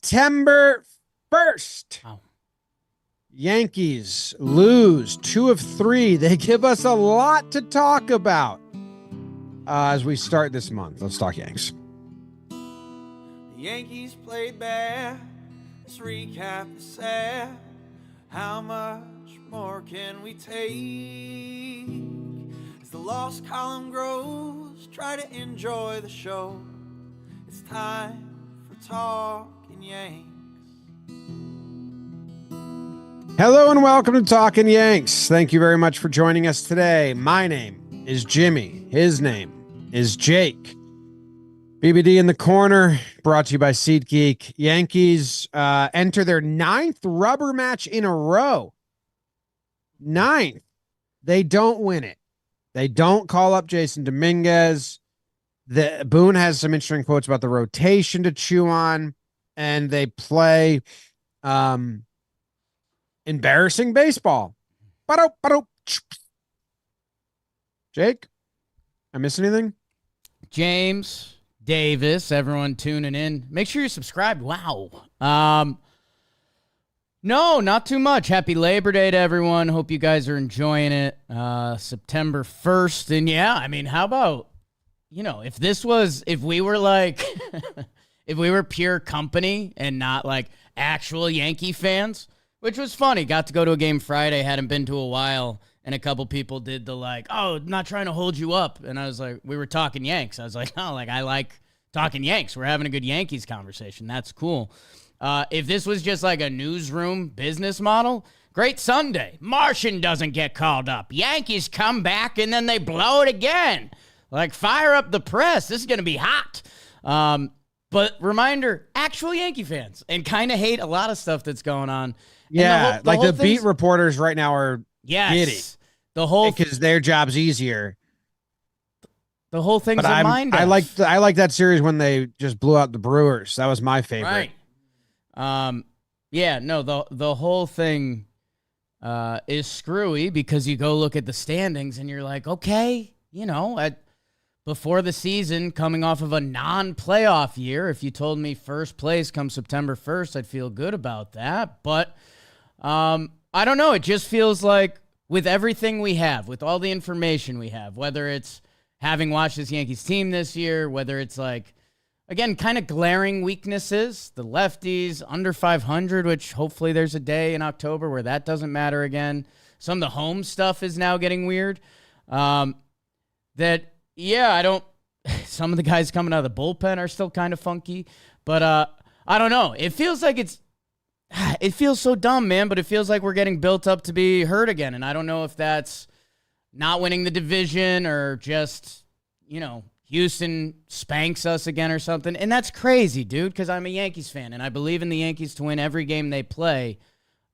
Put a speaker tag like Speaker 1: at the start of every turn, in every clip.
Speaker 1: September 1st.
Speaker 2: Wow.
Speaker 1: Yankees lose 2 of 3. They give us a lot to talk about as we start this month. Let's talk Yanks.
Speaker 3: The Yankees played bad. Let's recap the sad. How much more can we take? As the loss column grows, try to enjoy the show. It's time for Talkin' Yanks.
Speaker 1: Hello and welcome to Talkin' Yanks. Thank you very much for joining us today. My name is Jimmy. His name is Jake. BBD in the corner, brought to you by SeatGeek. Yankees enter their 9th rubber match in a row. 9th. They don't win it. They don't call up Jasson Dominguez. Boone has some interesting quotes about the rotation to chew on, and they play embarrassing baseball. Jake, I miss anything?
Speaker 2: James, Davis, everyone tuning in. Make sure you're subscribed. Wow. No, not too much. Happy Labor Day to everyone. Hope you guys are enjoying it. September 1st. And yeah, I mean, how about, if we were like, if we were pure company and not like actual Yankee fans, which was funny. Got to go to a game Friday, hadn't been to a while, and a couple people did the like, oh, not trying to hold you up. And I was like, we were talking Yanks. I was like, oh, like I like talking Yanks. We're having a good Yankees conversation. That's cool. If this was just like a newsroom business model, great Sunday. Martian doesn't get called up. Yankees come back, and then they blow it again. Like, fire up the press. This is going to be hot. But reminder, actual Yankee fans, and kind of hate a lot of stuff that's going on.
Speaker 1: Yeah, the beat reporters right now are giddy.
Speaker 2: The whole
Speaker 1: because their job's easier.
Speaker 2: The whole thing's a mind.
Speaker 1: I like that series when they just blew out the Brewers. That was my favorite.
Speaker 2: Right. Yeah. No. The whole thing is screwy because you go look at the standings and you're like, okay, before the season, coming off of a non-playoff year, if you told me first place come September 1st, I'd feel good about that. But I don't know. It just feels like with everything we have, with all the information we have, whether it's having watched this Yankees team this year, whether it's like, again, kind of glaring weaknesses, the lefties under 500, which hopefully there's a day in October where that doesn't matter again. Some of the home stuff is now getting weird. Some of the guys coming out of the bullpen are still kind of funky, but I don't know. It feels like it feels so dumb, man, but it feels like we're getting built up to be hurt again. And I don't know if that's not winning the division or just, Houston spanks us again or something. And that's crazy, dude, because I'm a Yankees fan and I believe in the Yankees to win every game they play.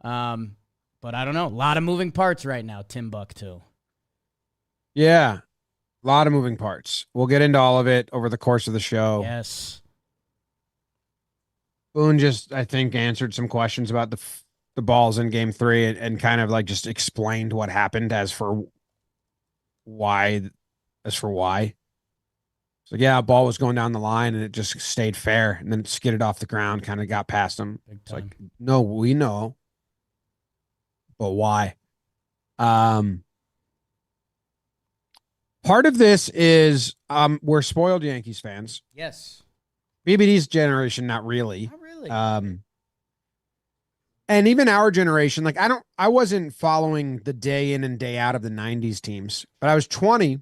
Speaker 2: But I don't know. A lot of moving parts right now, Timbuktu.
Speaker 1: Yeah. A lot of moving parts. We'll get into all of it over the course of the show.
Speaker 2: Yes.
Speaker 1: Boone just, I think, answered some questions about the balls in game 3 and kind of like just explained what happened as for why. So yeah, a ball was going down the line and it just stayed fair and then it skidded off the ground, kind of got past him. It's like, no, we know. But why? Part of this is we're spoiled Yankees fans.
Speaker 2: Yes.
Speaker 1: BBD's generation, not really.
Speaker 2: Not really.
Speaker 1: And even our generation, like I wasn't following the day in and day out of the 90s teams, but I was 20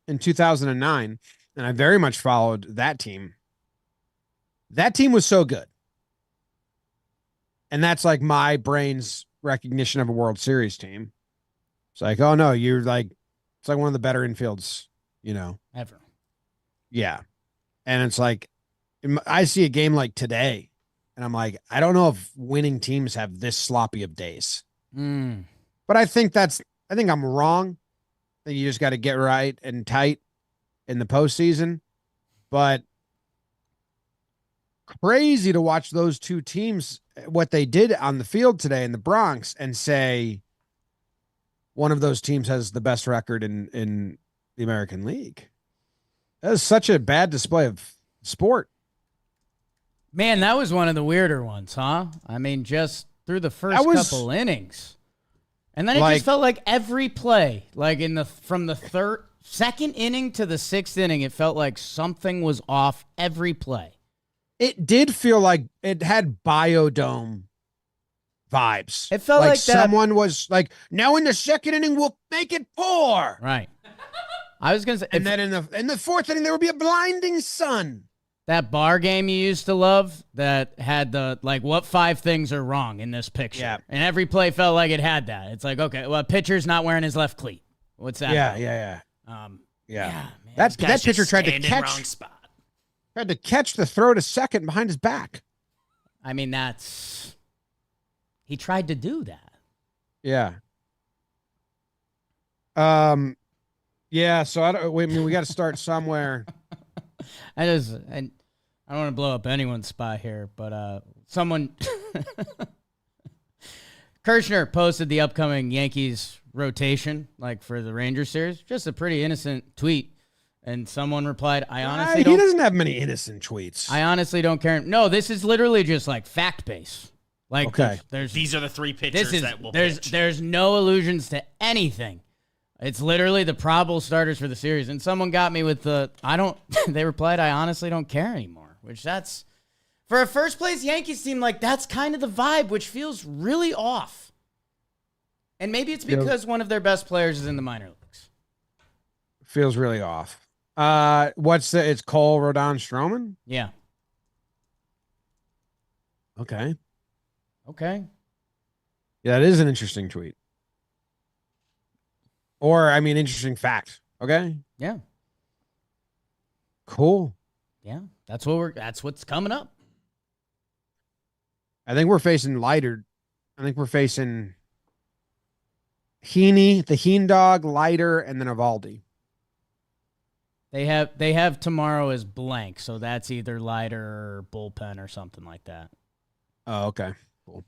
Speaker 1: in 2009, and I very much followed that team. That team was so good. And that's like my brain's recognition of a World Series team. It's like, oh no, you're like, it's like one of the better infields,
Speaker 2: ever.
Speaker 1: Yeah. And it's like, I see a game like today and I'm like, I don't know if winning teams have this sloppy of days, but I think I'm wrong. I think you just got to get right and tight in the postseason, but crazy to watch those two teams, what they did on the field today in the Bronx, and say one of those teams has the best record in the American League. That is such a bad display of sport.
Speaker 2: Man, that was one of the weirder ones, huh? I mean, just through the first couple innings. And then it just felt like every play, like from the second inning to the sixth inning, it felt like something was off every play.
Speaker 1: It did feel like it had Biodome vibes.
Speaker 2: It felt like
Speaker 1: someone was like, now in the second inning, we'll make it 4.
Speaker 2: Right. I was going to say.
Speaker 1: And then in the fourth inning, there would be a blinding sun.
Speaker 2: That bar game you used to love that had the, what 5 things are wrong in this picture?
Speaker 1: Yeah.
Speaker 2: And every play felt like it had that. It's like, okay, well, pitcher's not wearing his left cleat. What's that?
Speaker 1: Yeah.
Speaker 2: Man,
Speaker 1: that pitcher tried to catch.
Speaker 2: Wrong spot.
Speaker 1: Tried to catch the throw to second behind his back.
Speaker 2: I mean, he tried to do that.
Speaker 1: Yeah. Yeah, so we got to start somewhere.
Speaker 2: I don't want to blow up anyone's spot here, but someone Kirshner posted the upcoming Yankees rotation, for the Rangers series. Just a pretty innocent tweet, and someone replied, "I honestly
Speaker 1: he doesn't have many innocent tweets.
Speaker 2: I honestly don't care." No, this is literally just fact base.
Speaker 1: Okay,
Speaker 4: these are the 3 pitchers that will pitch.
Speaker 2: There's no allusions to anything. It's literally the probable starters for the series. And someone got me with they replied, "I honestly don't care anymore," which that's, for a first place Yankees team, that's kind of the vibe, which feels really off. And maybe it's because one of their best players is in the minor leagues.
Speaker 1: Feels really off. It's Cole, Rodon, Stroman?
Speaker 2: Yeah.
Speaker 1: Okay.
Speaker 2: Yeah,
Speaker 1: that is an interesting tweet. Or, interesting fact. Okay?
Speaker 2: Yeah.
Speaker 1: Cool.
Speaker 2: Yeah. That's what's coming up.
Speaker 1: I think we're facing Leiter. I think we're facing Heaney, the Heen dog, Leiter, and then Evaldi.
Speaker 2: They have tomorrow as blank, so that's either Leiter or bullpen or something like that.
Speaker 1: Oh, okay. Cool.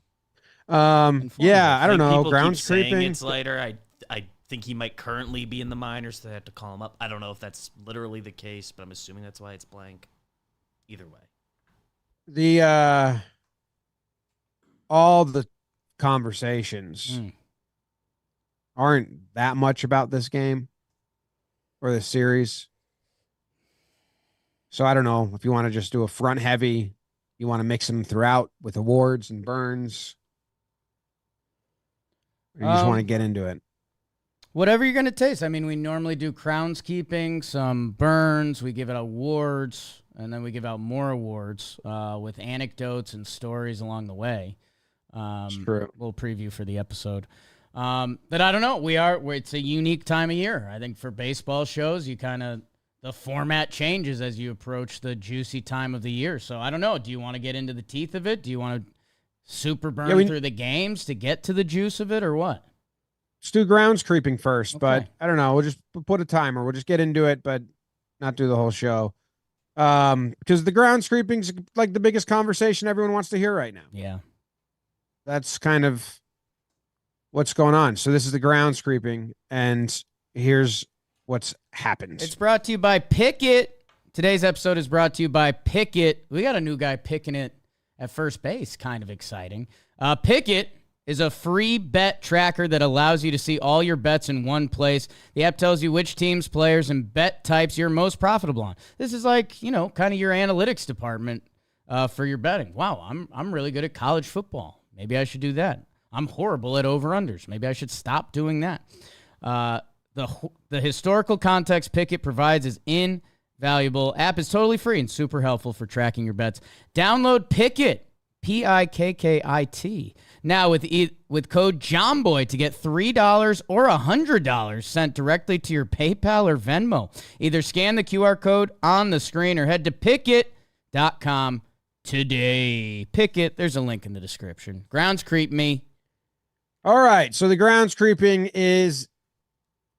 Speaker 1: Yeah, I don't know. Grounds creeping.
Speaker 4: It's Leiter. I think he might currently be in the minors, so they have to call him up. I don't know if that's literally the case, but I'm assuming that's why it's blank. Either way.
Speaker 1: All the conversations aren't that much about this game or the series. So I don't know if you want to just do a front heavy, you want to mix them throughout with awards and burns, or you just want to get into it.
Speaker 2: Whatever you're going to taste. We normally do crowns keeping, some burns, we give out awards, and then we give out more awards with anecdotes and stories along the way.
Speaker 1: True.
Speaker 2: Little preview for the episode. But I don't know. It's a unique time of year. I think for baseball shows, the format changes as you approach the juicy time of the year. So I don't know. Do you want to get into the teeth of it? Do you want to super burn through the games to get to the juice of it, or what?
Speaker 1: Let's do grounds creeping first, but I don't know. We'll just put a timer. We'll just get into it, but not do the whole show. Because the grounds creeping is the biggest conversation everyone wants to hear right now.
Speaker 2: Yeah.
Speaker 1: That's kind of what's going on. So this is the grounds creeping, and here's what's happened.
Speaker 2: It's brought to you by Pickett. Today's episode is brought to you by Pickett. We got a new guy picking it at first base. Kind of exciting. Pickett is a free bet tracker that allows you to see all your bets in one place. The app tells you which teams, players, and bet types you're most profitable on. This is kind of your analytics department for your betting. Wow, I'm really good at college football. Maybe I should do that. I'm horrible at over-unders. Maybe I should stop doing that. The historical context Pickett provides is invaluable. App is totally free and super helpful for tracking your bets. Download Pickett, Pikkit. Now with code JOHNBOY to get $3 or $100 sent directly to your PayPal or Venmo. Either scan the QR code on the screen or head to Pickett.com today. Pickett, there's a link in the description. Grounds creep me.
Speaker 1: All right, so the grounds creeping is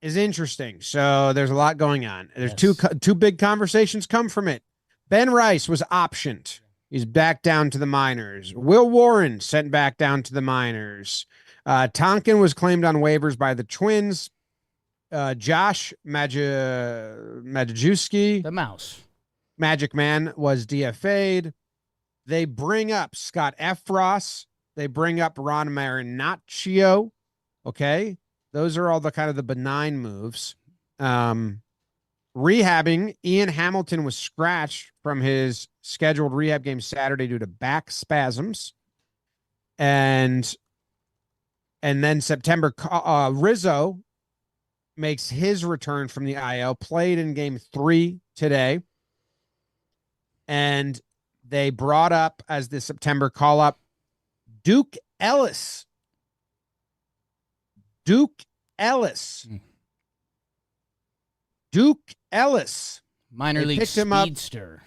Speaker 1: interesting. So there's a lot going on. There's two big conversations come from it. Ben Rice was optioned. He's back down to the minors. Will Warren sent back down to the minors. Talkin was claimed on waivers by the Twins. Josh Majewski,
Speaker 2: the mouse,
Speaker 1: Magic Man, was DFA'd. they bring up Scott Efros. They bring up Ron Marinaccio. Okay. Those are all the kind of the benign moves. Rehabbing, Ian Hamilton was scratched from his scheduled rehab game Saturday due to back spasms. And then September, Rizzo makes his return from the IL, played in game 3 today. And they brought up as the September call-up Duke Ellis. Duke Ellis.
Speaker 2: Minor league speedster.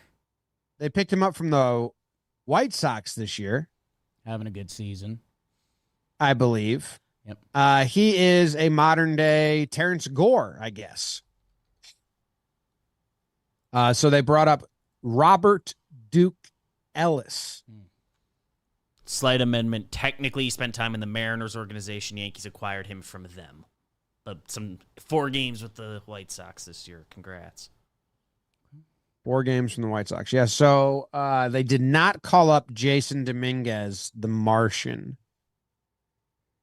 Speaker 1: They picked him up from the White Sox this year.
Speaker 2: Having a good season,
Speaker 1: I believe.
Speaker 2: Yep.
Speaker 1: He is a modern day Terrence Gore, I guess. So they brought up Robert Duke Ellis.
Speaker 4: Slight amendment. Technically, he spent time in the Mariners organization. Yankees acquired him from them. But 4 games with the White Sox this year. Congrats.
Speaker 1: 4 games from the White Sox. Yeah, so they did not call up Jasson Dominguez, the Martian,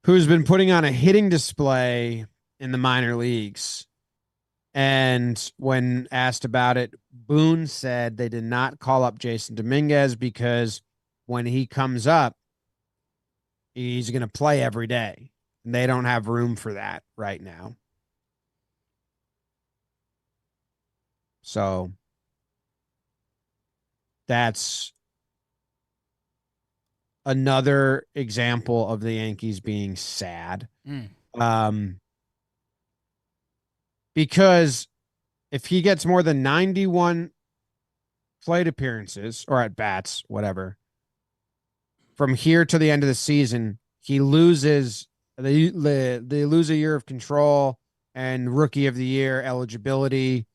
Speaker 1: who's been putting on a hitting display in the minor leagues. And when asked about it, Boone said they did not call up Jasson Dominguez because when he comes up, he's going to play every day. And they don't have room for that right now. So that's another example of the Yankees being sad. Because if he gets more than 91 plate appearances or at bats, whatever, from here to the end of the season, he loses. They lose a year of control and rookie of the year eligibility,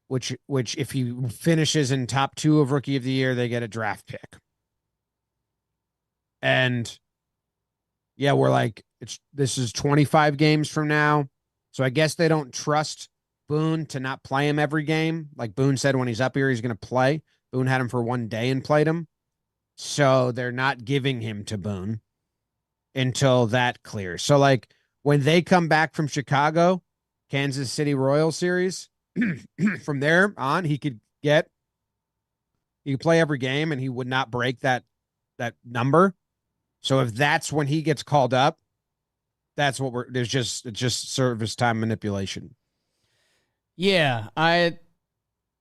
Speaker 1: which if he finishes in top 2 of rookie of the year, they get a draft pick. And yeah, we're like, this is 25 games from now. So I guess they don't trust Boone to not play him every game. Like Boone said, when he's up here, he's going to play. Boone had him for 1 day and played him. So they're not giving him to Boone until that clears. So like when they come back from Chicago, Kansas City Royals series, from there on, he could play every game and he would not break that number. So if that's when he gets called up, that's what it's just service time manipulation.
Speaker 2: Yeah,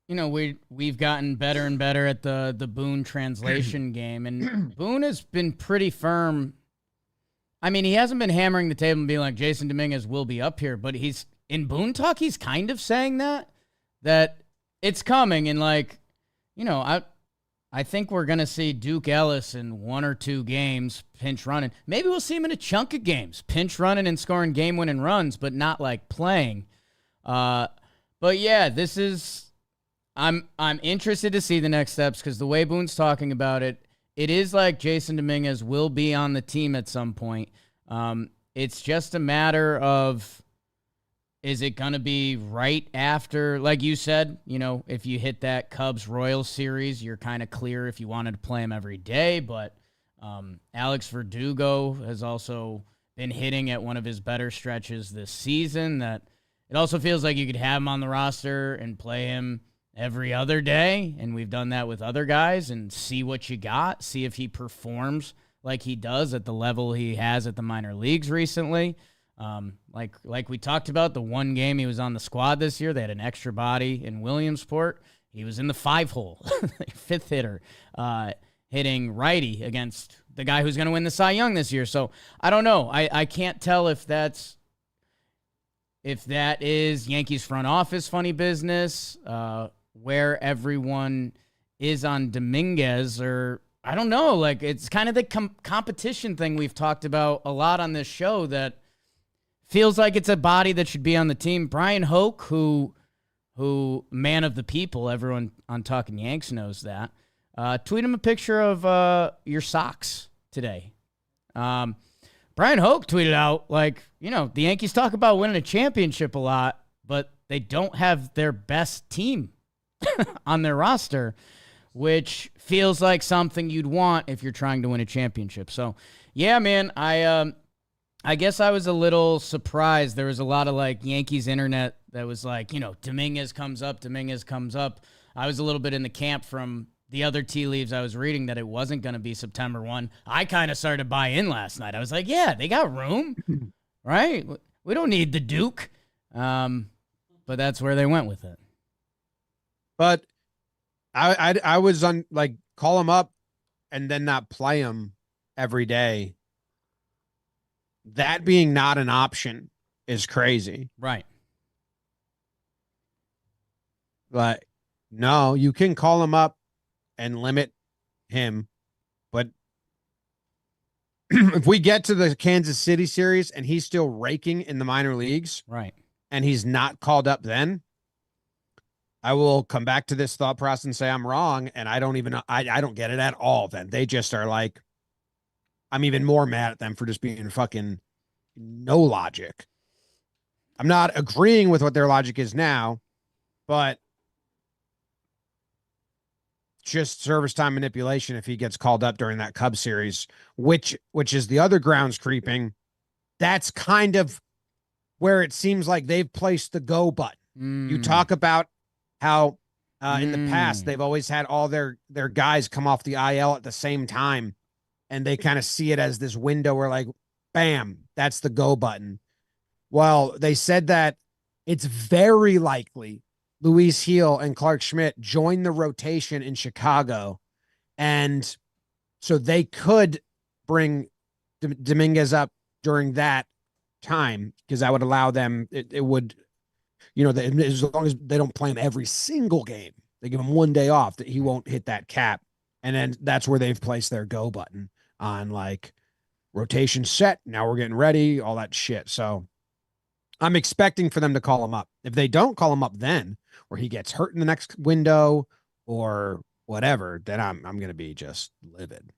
Speaker 2: we've gotten better and better at the Boone translation game, and Boone has been pretty firm. I mean, he hasn't been hammering the table and being like, Jasson Dominguez will be up here, but he's in Boone talk, he's kind of saying that it's coming, and like, I think we're going to see Duke Ellis in 1 or 2 games pinch running. Maybe we'll see him in a chunk of games, pinch running and scoring game-winning runs, but not like playing. But yeah, I'm interested to see the next steps because the way Boone's talking about it, it is like Jasson Dominguez will be on the team at some point. It's just a matter of, is it going to be right after, like you said, if you hit that Cubs-Royals series, you're kind of clear if you wanted to play him every day. But Alex Verdugo has also been hitting at one of his better stretches this season. That it also feels like you could have him on the roster and play him every other day. And we've done that with other guys and see what you got, see if he performs like he does at the level he has at the minor leagues recently. Like we talked about, the 1 game he was on the squad this year, they had an extra body in Williamsport. He was in the 5-hole, 5th hitter, hitting righty against the guy who's going to win the Cy Young this year. So I don't know. I can't tell if that is Yankees front office funny business, where everyone is on Dominguez, or I don't know. Like, it's kind of the competition thing we've talked about a lot on this show that feels like it's a body that should be on the team. Brian Hoke, who man of the people, everyone on Talkin' Yanks knows that, tweet him a picture of your socks today. Brian Hoke tweeted out, like, the Yankees talk about winning a championship a lot, but they don't have their best team on their roster. which feels like something you'd want if you're trying to win a championship. So, yeah, man, I guess I was a little surprised. There was a lot of like Yankees internet that was like, Dominguez comes up, Dominguez comes up. I was a little bit in the camp from the other tea leaves I was reading that it wasn't going to be September 1. I kind of started to buy in last night. I was like, yeah, they got room, right? We don't need the Duke. But that's where they went with it.
Speaker 1: But I was on like call him up and then not play him every day. That being not an option is crazy.
Speaker 2: Right.
Speaker 1: But no, you can call him up and limit him. But if we get to the Kansas City series and he's still raking in the minor leagues,
Speaker 2: right,
Speaker 1: and he's not called up then, I will come back to this thought process and say I'm wrong, and I don't even I don't get it at all then. They just are like, I'm even more mad at them for just being fucking no logic. I'm not agreeing with what their logic is now, but just service time manipulation if he gets called up during that Cubs series, which is the other grounds creeping. That's kind of where it seems like they've placed the go button. You talk about how in the past they've always had all their guys come off the IL at the same time, and they kind of see it as this window where like, bam, that's the go button. Well, they said that it's very likely Luis Heel and Clark Schmidt join the rotation in Chicago, and so they could bring Dominguez up during that time because that would allow them. It would, as long as they don't play him every single game, they give him one day off, that he won't hit that cap, and then that's where they've placed their go button on like rotation set. Now we're getting ready, all that shit. So I'm expecting for them to call him up. If they don't call him up then, or he gets hurt in the next window or whatever, then I'm going to be just livid.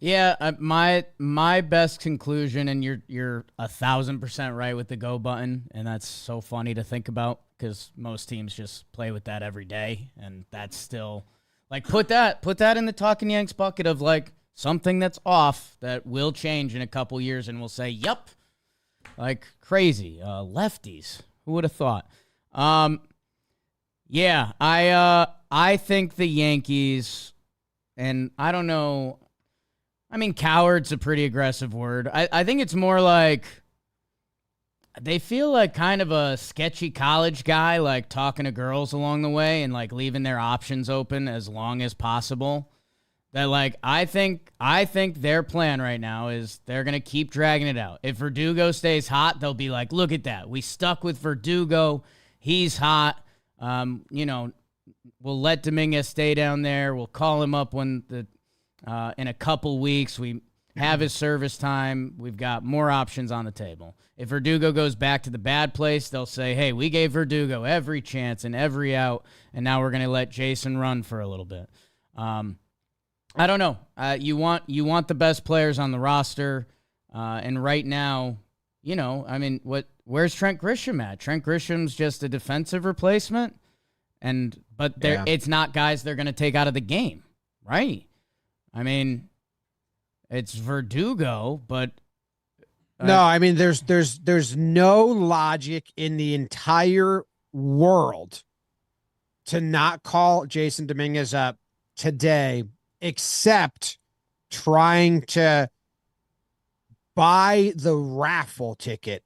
Speaker 2: Yeah, my best conclusion, and you're 1,000% right with the go button, and that's so funny to think about because most teams just play with that every day, and that's still like put that in the Talkin' Yanks bucket of like something that's off that will change in a couple years, and we'll say, "Yep." Like crazy. Lefties. Who would have thought? Yeah, I think the Yankees, and I don't know, I mean, coward's a pretty aggressive word. I think it's more like they feel like kind of a sketchy college guy, like talking to girls along the way and like leaving their options open as long as possible. That like I think their plan right now is they're gonna keep dragging it out. If Verdugo stays hot, they'll be like, look at that. We stuck with Verdugo. He's hot. We'll let Dominguez stay down there. We'll call him up when in a couple weeks we have his service time. We've got more options on the table. If Verdugo goes back to the bad place, they'll say, hey, we gave Verdugo every chance and every out, and now we're gonna let Jasson run for a little bit. I don't know. You want the best players on the roster, and right now, where's Trent Grisham at? Trent Grisham's just a defensive replacement, but it's not guys they're going to take out of the game, right? I mean, it's Verdugo, but
Speaker 1: no, I mean, there's no logic in the entire world to not call Jasson Dominguez up today, except trying to buy the raffle ticket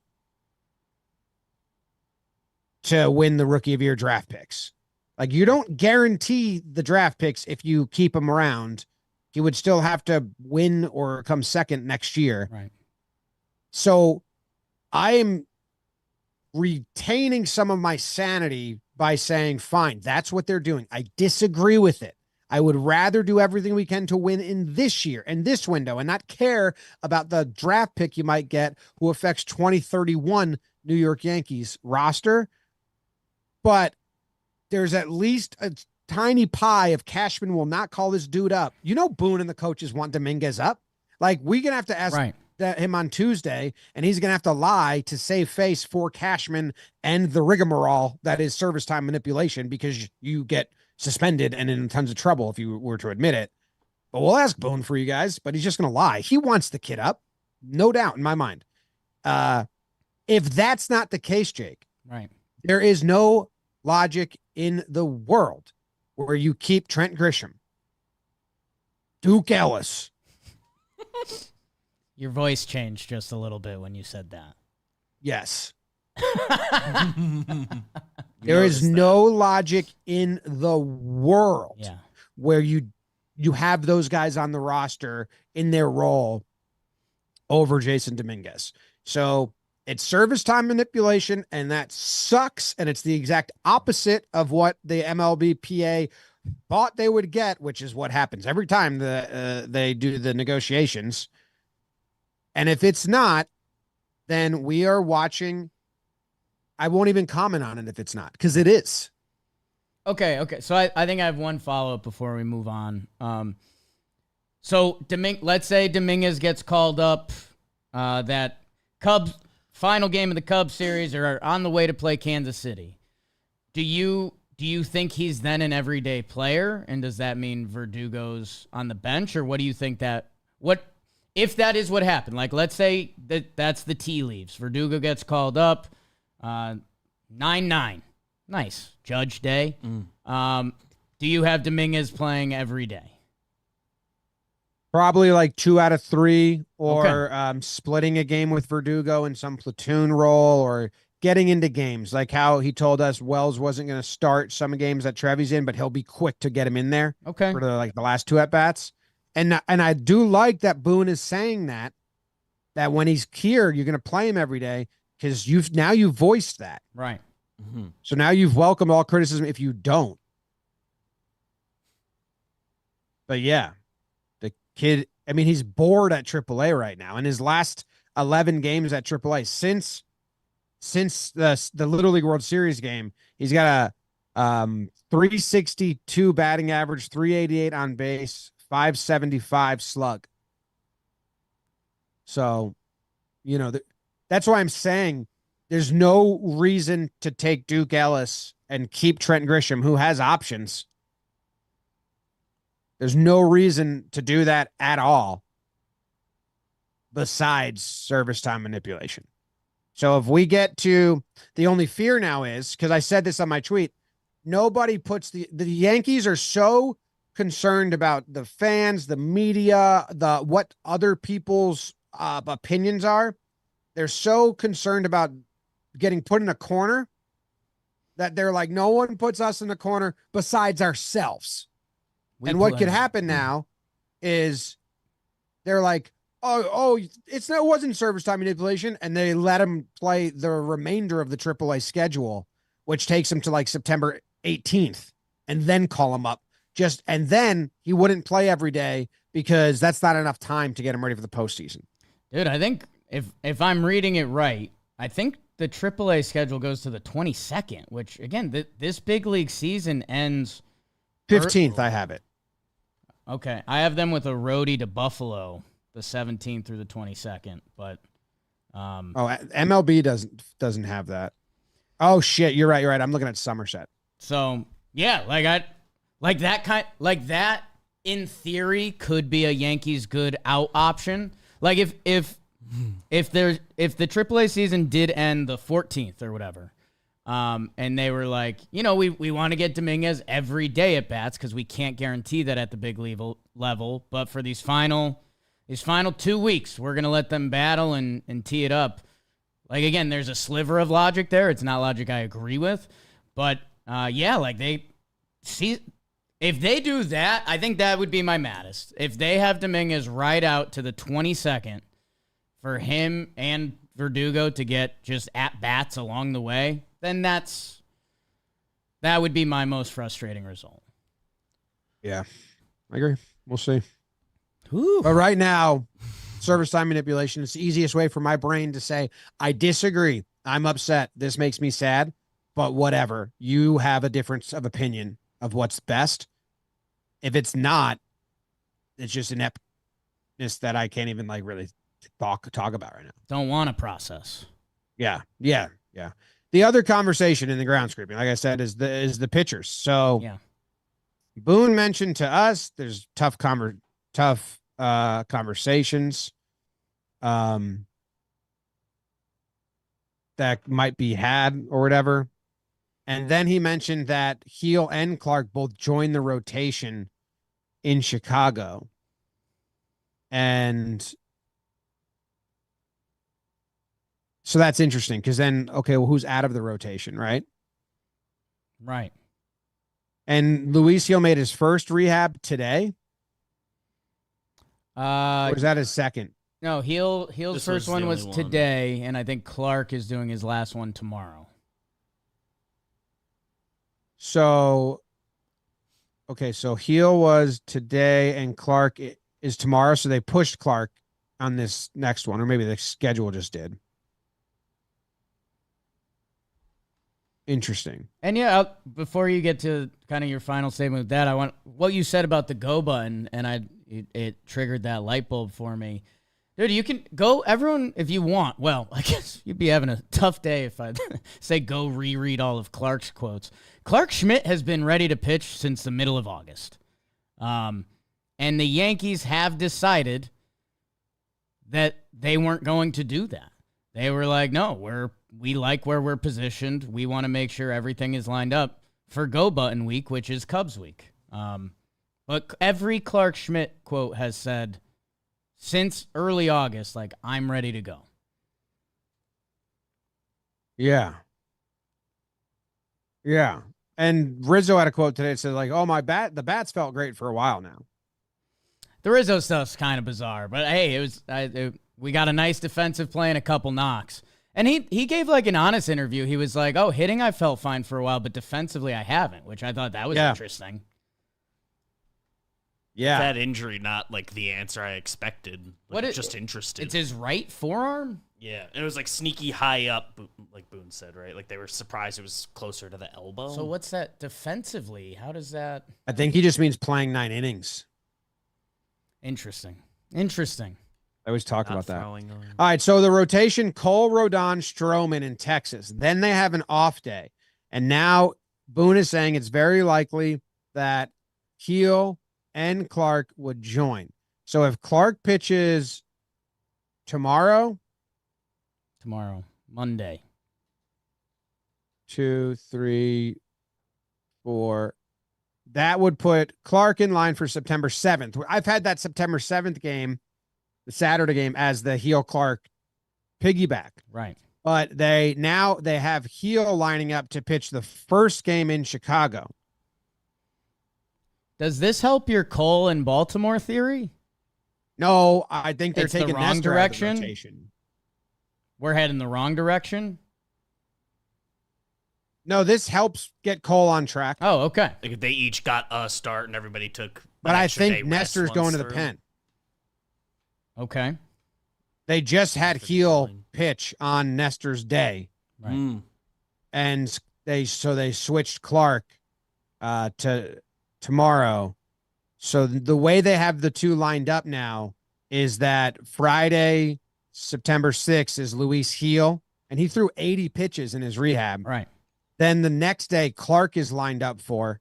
Speaker 1: to win the Rookie of Year draft picks. Like, you don't guarantee the draft picks if you keep him around. He would still have to win or come second next year.
Speaker 2: Right.
Speaker 1: So I am retaining some of my sanity by saying, fine, that's what they're doing. I disagree with it. I would rather do everything we can to win in this year and this window and not care about the draft pick you might get who affects 2031 New York Yankees roster. But there's at least a tiny pie of Cashman will not call this dude up. Boone and the coaches want Dominguez up. Like, we're going to have to ask him on Tuesday, and he's going to have to lie to save face for Cashman and the rigmarole that is service time manipulation, because you get suspended and in tons of trouble if you were to admit it. But we'll ask Boone for you guys, but he's just going to lie. He wants the kid up. No doubt in my mind. If that's not the case, Jake,
Speaker 2: right,
Speaker 1: there is no logic in the world where you keep Trent Grisham, Duke Ellis.
Speaker 2: Your voice changed just a little bit when you said that.
Speaker 1: Yes. There is no logic in the world where you have those guys on the roster in their role over Jasson Dominguez. So it's service time manipulation, and that sucks. And it's the exact opposite of what the MLBPA thought they would get, which is what happens every time they do the negotiations. And if it's not, then we are watching. I won't even comment on it if it's not, because it is.
Speaker 2: Okay. So I think I have one follow-up before we move on. So let's say Dominguez gets called up, that Cubs final game of the Cubs series, or on the way to play Kansas City. Do you think he's then an everyday player? And does that mean Verdugo's on the bench? Or what do you think if that is what happened? Like, let's say that's the tea leaves. Verdugo gets called up, 9-9. Nice. Judge Day. Do you have Dominguez playing every day?
Speaker 1: Probably like 2 out of 3, or splitting a game with Verdugo in some platoon role, or getting into games like how he told us Wells wasn't going to start some games that Trevi's in, but he'll be quick to get him in there for the last 2 at-bats. And I do like that Boone is saying that when he's here, you're going to play him every day, because you've voiced that.
Speaker 2: Right.
Speaker 1: Mm-hmm. So now you've welcomed all criticism if you don't. But yeah, the kid, I mean, he's bored at AAA right now. In his last 11 games at AAA, since the Little League World Series game, he's got a 362 batting average, 388 on base, 575 slug. So, that's why I'm saying there's no reason to take Duke Ellis and keep Trent Grisham, who has options. There's no reason to do that at all besides service time manipulation. So if we get to, the only fear now is, because I said this on my tweet, nobody puts the Yankees are so concerned about the fans, the media, what other people's opinions are. They're so concerned about getting put in a corner that they're like, no one puts us in the corner besides ourselves. And what could happen now is they're like, it wasn't service time manipulation, and they let him play the remainder of the AAA schedule, which takes him to like September 18th, and then call him up. And then he wouldn't play every day because that's not enough time to get him ready for the postseason.
Speaker 2: Dude, I think if I'm reading it right, I think the AAA schedule goes to the 22nd, which, again, this big league season ends
Speaker 1: 15th. I have it.
Speaker 2: Okay. I have them with a roadie to Buffalo, the 17th through the 22nd, but
Speaker 1: MLB doesn't have that. Oh shit, you're right. I'm looking at Somerset. So,
Speaker 2: yeah, that in theory could be a Yankees good out option. Like if the AAA season did end the 14th or whatever, and they were like, we want to get Dominguez every day at bats because we can't guarantee that at the big level, but for these final 2 weeks, we're gonna let them battle and tee it up. Like, again, there's a sliver of logic there. It's not logic I agree with, but if they do that, I think that would be my maddest. If they have Dominguez right out to the 22nd for him and Verdugo to get just at bats along the way, then that would be my most frustrating result.
Speaker 1: Yeah, I agree. We'll see.
Speaker 2: Ooh.
Speaker 1: But right now, service time manipulation is the easiest way for my brain to say, I disagree. I'm upset. This makes me sad, but whatever. You have a difference of opinion of what's best. If it's not, it's just an epicness that I can't even really talk about right now.
Speaker 2: Don't want to process.
Speaker 1: Yeah. The other conversation in the ground scraping, like I said, is the pitchers. So
Speaker 2: yeah,
Speaker 1: Boone mentioned to us there's tough conversations that might be had or whatever. And then he mentioned that Heel and Clark both joined the rotation in Chicago. And so that's interesting because then, okay, well, who's out of the rotation, right?
Speaker 2: Right.
Speaker 1: And Luis Heel made his first rehab today. Or was that his second?
Speaker 2: No, Heel's first one was today, and I think Clark is doing his last one tomorrow.
Speaker 1: So, okay, so Heel was today and Clark is tomorrow. So they pushed Clark on this next one, or maybe the schedule just did. Interesting.
Speaker 2: And yeah, before you get to kind of your final statement with that, I want what you said about the go button, and it triggered that light bulb for me. Dude, you can go, everyone, if you want. Well, I guess you'd be having a tough day if I say go reread all of Clark's quotes. Clark Schmidt has been ready to pitch since the middle of August. And the Yankees have decided that they weren't going to do that. They were like, no, we like where we're positioned. We want to make sure everything is lined up for Go Button Week, which is Cubs Week. But every Clark Schmidt quote has said, since early August, like, I'm ready to go.
Speaker 1: Yeah. Yeah. And Rizzo had a quote today that said, like, oh, the bats felt great for a while now.
Speaker 2: The Rizzo stuff's kind of bizarre, but hey, we got a nice defensive play and a couple knocks. And he gave like an honest interview. He was like, oh, hitting I felt fine for a while, but defensively I haven't, which I thought that was interesting.
Speaker 4: Yeah. That injury, not like the answer I expected. Like, just interesting.
Speaker 2: It's his right forearm?
Speaker 4: Yeah. And it was like sneaky high up, like Boone said, right? Like they were surprised it was closer to the elbow.
Speaker 2: So what's that defensively? How does that?
Speaker 1: I think he just means playing 9 innings.
Speaker 2: Interesting.
Speaker 1: I always talk about that. All right, so the rotation, Cole, Rodon, Stroman in Texas. Then they have an off day. And now Boone is saying it's very likely that Heel and Clark would join. So if Clark pitches tomorrow,
Speaker 2: Monday.
Speaker 1: 2, 3, 4. That would put Clark in line for September 7th. I've had that September 7th game, the Saturday game, as the Heel Clark piggyback.
Speaker 2: Right.
Speaker 1: But they have Heel lining up to pitch the first game in Chicago.
Speaker 2: Does this help your Cole and Baltimore theory?
Speaker 1: No, I think they're taking
Speaker 2: the wrong
Speaker 1: Nestor
Speaker 2: direction.
Speaker 1: Out of the rotation.
Speaker 2: We're heading the wrong direction.
Speaker 1: No, this helps get Cole on track.
Speaker 2: Oh, okay.
Speaker 4: Like they each got a start and everybody took.
Speaker 1: But I think Nestor's going to the pen.
Speaker 2: Okay.
Speaker 1: They just had Heel pitch on Nestor's day.
Speaker 2: Right.
Speaker 1: And they switched Clark to tomorrow. So the way they have the two lined up now is that Friday, September 6th is Luis Heel, and he threw 80 pitches in his rehab.
Speaker 2: Right.
Speaker 1: Then the next day, Clark is lined up for.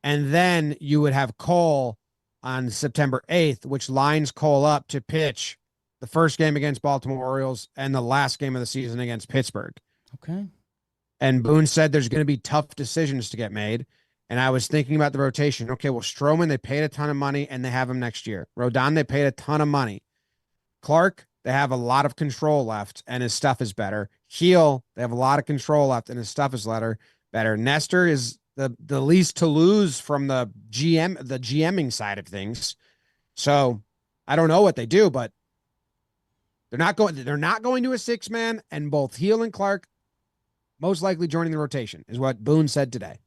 Speaker 1: And then you would have Cole on September 8th, which lines Cole up to pitch the first game against Baltimore Orioles and the last game of the season against Pittsburgh.
Speaker 2: Okay.
Speaker 1: And Boone said there's going to be tough decisions to get made. And I was thinking about the rotation. Okay, well, Stroman, they paid a ton of money and they have him next year. Rodon, they paid a ton of money. Clark, they have a lot of control left and his stuff is better. Heel, they have a lot of control left and his stuff is better. Nestor is the least to lose from the GMing side of things. So I don't know what they do, but they're not going to a 6-man, and both Heel and Clark most likely joining the rotation is what Boone said today.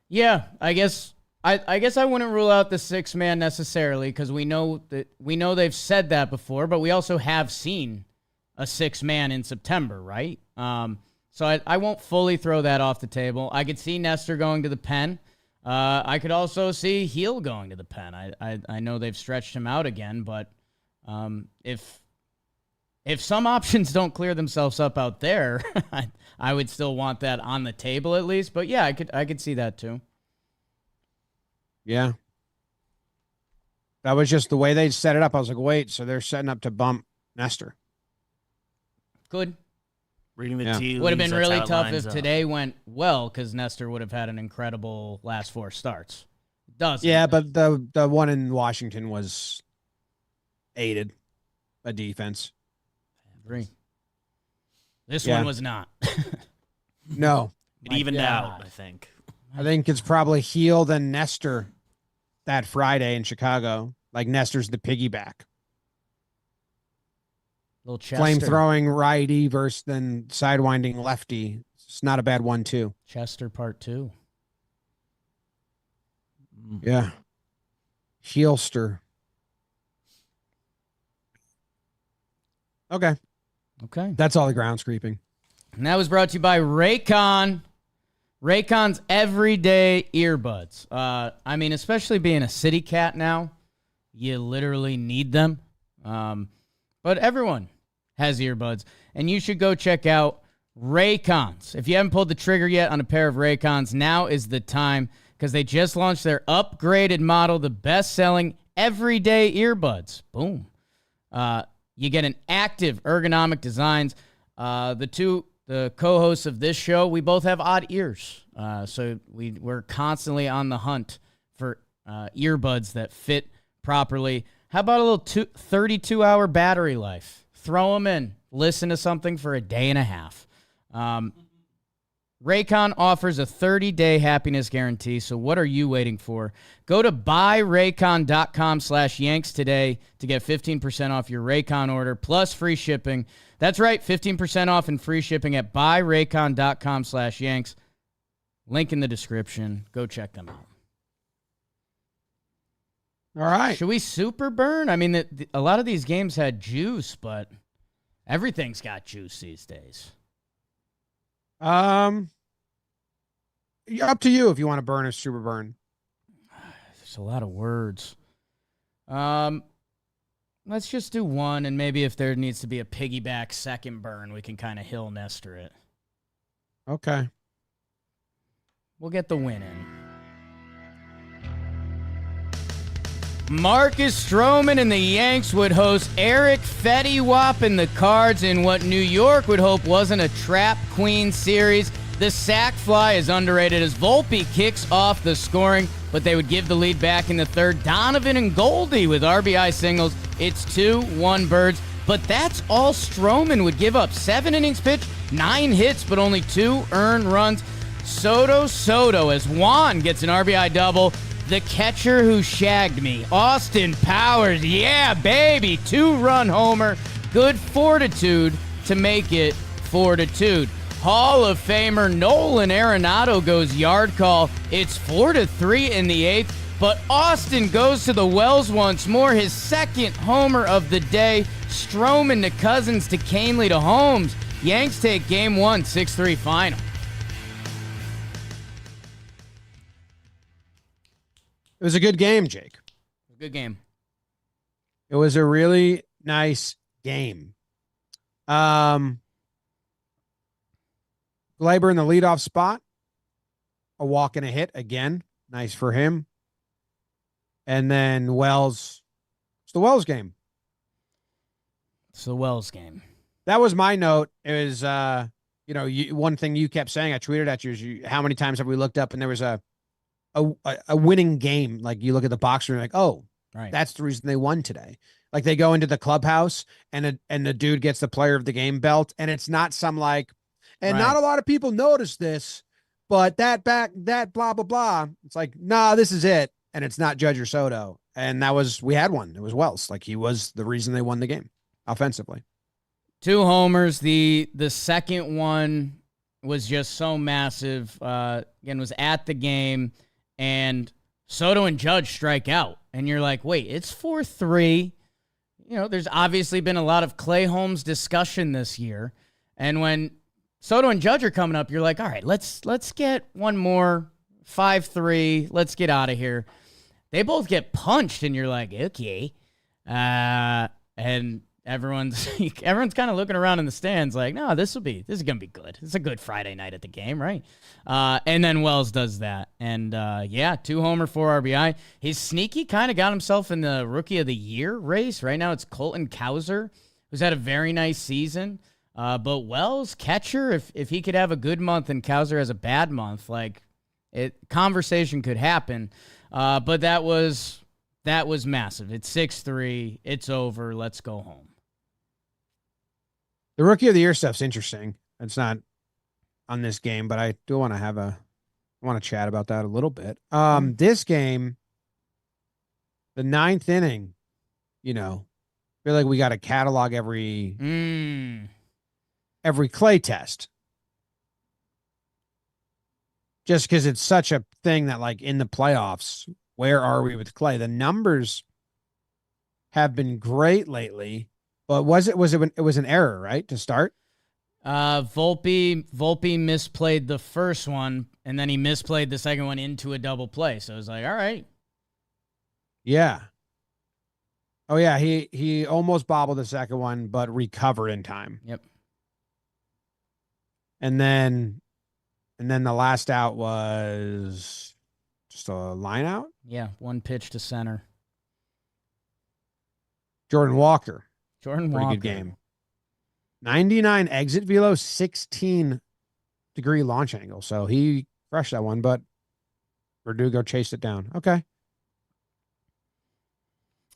Speaker 2: Yeah, I guess I wouldn't rule out the 6-man necessarily because we know they've said that before, but we also have seen a 6-man in September, right? So I won't fully throw that off the table. I could see Nestor going to the pen. I could also see Heel going to the pen. I know they've stretched him out again, but if some options don't clear themselves up out there, I would still want that on the table at least. But yeah, I could see that too.
Speaker 1: Yeah. That was just the way they set it up. I was like, wait, so they're setting up to bump Nestor.
Speaker 2: Good.
Speaker 4: Reading the
Speaker 1: Yeah.
Speaker 4: tea leaves,
Speaker 2: Would have been
Speaker 4: that's
Speaker 2: really
Speaker 4: how it
Speaker 2: tough
Speaker 4: lines
Speaker 2: if
Speaker 4: up.
Speaker 2: today went well, because Nestor would have had an incredible last 4 starts. Doesn't.
Speaker 1: Yeah, but the one in Washington was aided by defense.
Speaker 2: Agree. This
Speaker 1: Yeah.
Speaker 2: one was not.
Speaker 1: No.
Speaker 4: It
Speaker 2: My
Speaker 4: evened
Speaker 2: God.
Speaker 4: out, I think.
Speaker 1: I think it's probably Heel and Nestor that Friday in Chicago. Like Nestor's the piggyback.
Speaker 2: Little Chester.
Speaker 1: Flame throwing righty versus then sidewinding lefty. It's not a bad one, too.
Speaker 2: Chester part 2.
Speaker 1: Yeah. Heelster. Okay.
Speaker 2: Okay.
Speaker 1: That's all the grounds creeping.
Speaker 2: And that was brought to you by Raycon. Raycon's everyday earbuds. I mean, especially being a city cat now, you literally need them. But everyone has earbuds, and you should go check out Raycons. If you haven't pulled the trigger yet on a pair of Raycons, now is the time, because they just launched their upgraded model, the best-selling everyday earbuds. Boom. You get an active ergonomic designs. The co-hosts of this show, we both have odd ears. So we're constantly on the hunt for earbuds that fit properly. How about a little 32-hour battery life? Throw them in. Listen to something for a day and a half. Raycon offers a 30-day happiness guarantee, so what are you waiting for? Go to buyraycon.com/Yanks today to get 15% off your Raycon order plus free shipping. That's right, 15% off and free shipping at buyraycon.com/Yanks. Link in the description. Go check them out.
Speaker 1: All right.
Speaker 2: Should we super burn? I mean, a lot of these games had juice, but everything's got juice these days.
Speaker 1: Up to you if you want to burn or super burn.
Speaker 2: There's a lot of words. Let's just do one, and maybe if there needs to be a piggyback second burn, we can kind of hill Nestor it.
Speaker 1: Okay.
Speaker 2: We'll get the win in. Marcus Stroman and the Yanks would host Eric Fetty-Wap and the Cards in what New York would hope wasn't a trap queen series. The sac fly is underrated as Volpe kicks off the scoring, but they would give the lead back in the third. Donovan and Goldie with RBI singles. It's 2-1 Birds, but that's all Stroman would give up. 7 innings pitched, 9 hits, but only 2 earned runs. Soto as Juan gets an RBI double. The catcher who shagged me, Austin Powers. Yeah, baby. 2-run homer. Good fortitude to make it fortitude. Hall of Famer Nolan Arenado goes yard call. It's 4-3 in the 8th, but Austin goes to the wells once more. His second homer of the day. Stroman to Cousins to Canely to Holmes. Yanks take game 1, 6-3 final.
Speaker 1: It was a good game, Jake.
Speaker 2: Good game.
Speaker 1: It was a really nice game. Gleyber in the leadoff spot. A walk and a hit again. Nice for him. And then Wells. It's the Wells game.
Speaker 2: It's the Wells game.
Speaker 1: That was my note. It was, one thing you kept saying, I tweeted at you, is how many times have we looked up and there was a winning game? Like you look at the box and you're like, oh,
Speaker 2: Right.
Speaker 1: that's the reason they won today. Like they go into the clubhouse and the dude gets the player of the game belt, and it's not some like, and
Speaker 2: Right.
Speaker 1: not a lot of people notice this, but that blah blah blah. It's like, nah, this is it, and it's not Judge or Soto, and we had one. It was Wells. Like he was the reason they won the game offensively.
Speaker 2: 2 homers. The second one was just so massive. Again, was at the game, and Soto and Judge strike out. And you're like, wait, it's 4-3. There's obviously been a lot of Clay Holmes discussion this year. And when Soto and Judge are coming up, you're like, all right, let's get one more. 5-3. Let's get out of here. They both get punched, and you're like, okay. And everyone's kind of looking around in the stands like, no, this is gonna be good. It's a good Friday night at the game, right? And then Wells does that, and 2 homer, 4 RBI. He's sneaky, kind of got himself in the Rookie of the Year race. Right now, it's Colton Cowser, who's had a very nice season. But Wells, catcher, if he could have a good month and Cowser has a bad month, like conversation could happen. But that was massive. It's 6-3. It's over. Let's go home.
Speaker 1: The Rookie of the Year stuff's interesting. It's not on this game, but I do want to chat about that a little bit. This game, the 9th inning, I feel like we got to catalog every clay test. Just because it's such a thing that, like, in the playoffs, where are we with Clay? The numbers have been great lately, but it was an error, right, to start?
Speaker 2: Volpe misplayed the first one, and then he misplayed the second one into a double play. So it was like, all right.
Speaker 1: Yeah. Oh yeah, he almost bobbled the second one, but recovered in time.
Speaker 2: Yep.
Speaker 1: And then the last out was just a line out?
Speaker 2: Yeah, 1 pitch to center.
Speaker 1: Jordan Walker.
Speaker 2: Pretty
Speaker 1: good game. 99 exit velo, 16-degree launch angle. So he crushed that one, but Verdugo chased it down. Okay.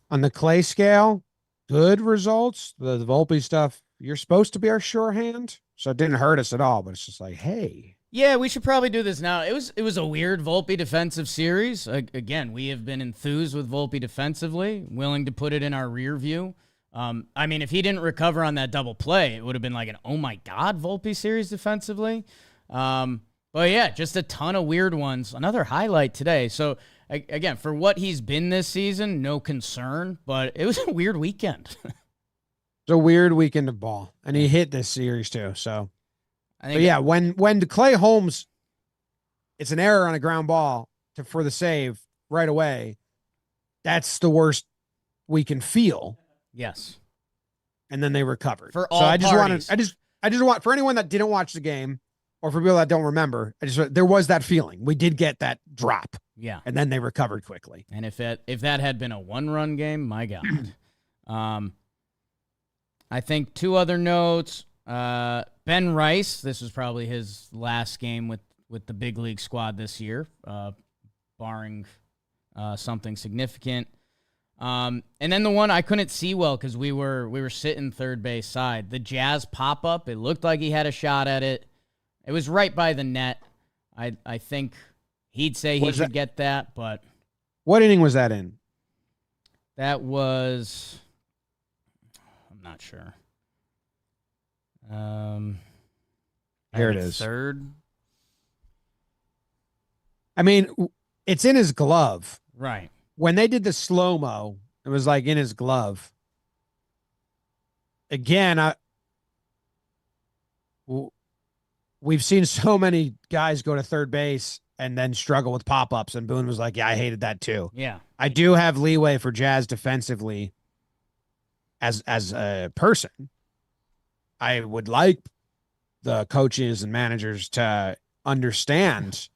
Speaker 1: On the Clay scale, good results. The Volpe stuff, you're supposed to be our sure hand, so it didn't hurt us at all, but it's just like, hey.
Speaker 2: Yeah, we should probably do this now. It was a weird Volpe defensive series. Again, we have been enthused with Volpe defensively, willing to put it in our rear view. If he didn't recover on that double play, it would have been like an, oh my God, Volpe series defensively. But yeah, just a ton of weird ones. Another highlight today. So again, for what he's been this season, no concern, but it was a weird weekend.
Speaker 1: It's a weird weekend of ball, and he hit this series too. So, when Clay Holmes, it's an error on a ground ball for the save right away. That's the worst we can feel.
Speaker 2: Yes.
Speaker 1: And then they recovered.
Speaker 2: For all parties.
Speaker 1: I just want, for anyone that didn't watch the game, or for people that don't remember, there was that feeling. We did get that drop.
Speaker 2: Yeah.
Speaker 1: And then they recovered quickly.
Speaker 2: And if that had been a 1-run game, my God. I think 2 other notes. Ben Rice, this was probably his last game with the big league squad this year, barring something significant. And then the one I couldn't see well because we were sitting third base side. The Jazz pop-up, it looked like he had a shot at it. It was right by the net. I think he'd say he should get that, but...
Speaker 1: What inning was that in?
Speaker 2: That was... I'm not sure.
Speaker 1: Here it is.
Speaker 2: Third.
Speaker 1: It's in his glove.
Speaker 2: Right.
Speaker 1: When they did the slow-mo, it was like in his glove. Again, we've seen so many guys go to third base and then struggle with pop-ups, and Boone was like, yeah, I hated that too.
Speaker 2: Yeah.
Speaker 1: I do have leeway for Jazz defensively as a person. I would like the coaches and managers to understand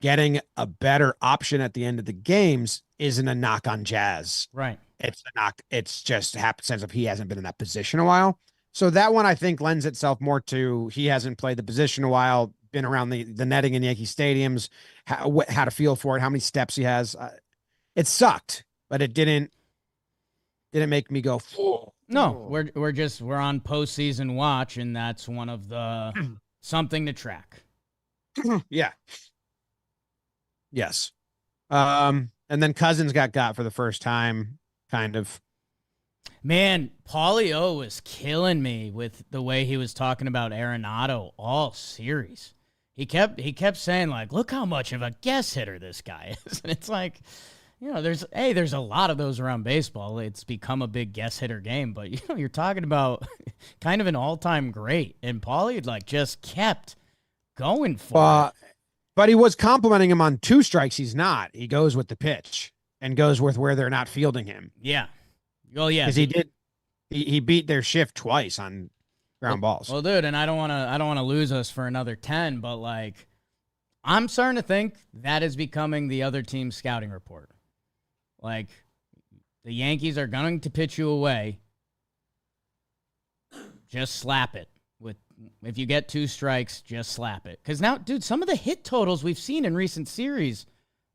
Speaker 1: getting a better option at the end of the games isn't a knock on Jazz.
Speaker 2: Right.
Speaker 1: It's a knock. It's just happenstance of he hasn't been in that position a while. So that one I think lends itself more to he hasn't played the position a while, been around the netting in Yankee stadiums, had a feel for it, how many steps he has. It sucked, but it didn't make me go, "Whoa."
Speaker 2: No, we're on postseason watch, and that's one of the something to track.
Speaker 1: Yeah. Yes. And then Cousins got for the first time, kind of.
Speaker 2: Man, Paulie O was killing me with the way he was talking about Arenado all series. He kept saying, like, look how much of a guess hitter this guy is. And it's like, there's a lot of those around baseball. It's become a big guess hitter game, but you're talking about kind of an all-time great. And Paulie just kept going for it.
Speaker 1: But he was complimenting him on 2 strikes. He's not. He goes with the pitch and goes with where they're not fielding him.
Speaker 2: Yeah. Well, yeah.
Speaker 1: Because he He beat their shift twice on ground balls.
Speaker 2: Well, dude, and I don't want to lose us for another 10, but like, I'm starting to think that is becoming the other team's scouting report. Like, the Yankees are going to pitch you away. Just slap it. If you get 2 strikes, just slap it. Because now, dude, some of the hit totals we've seen in recent series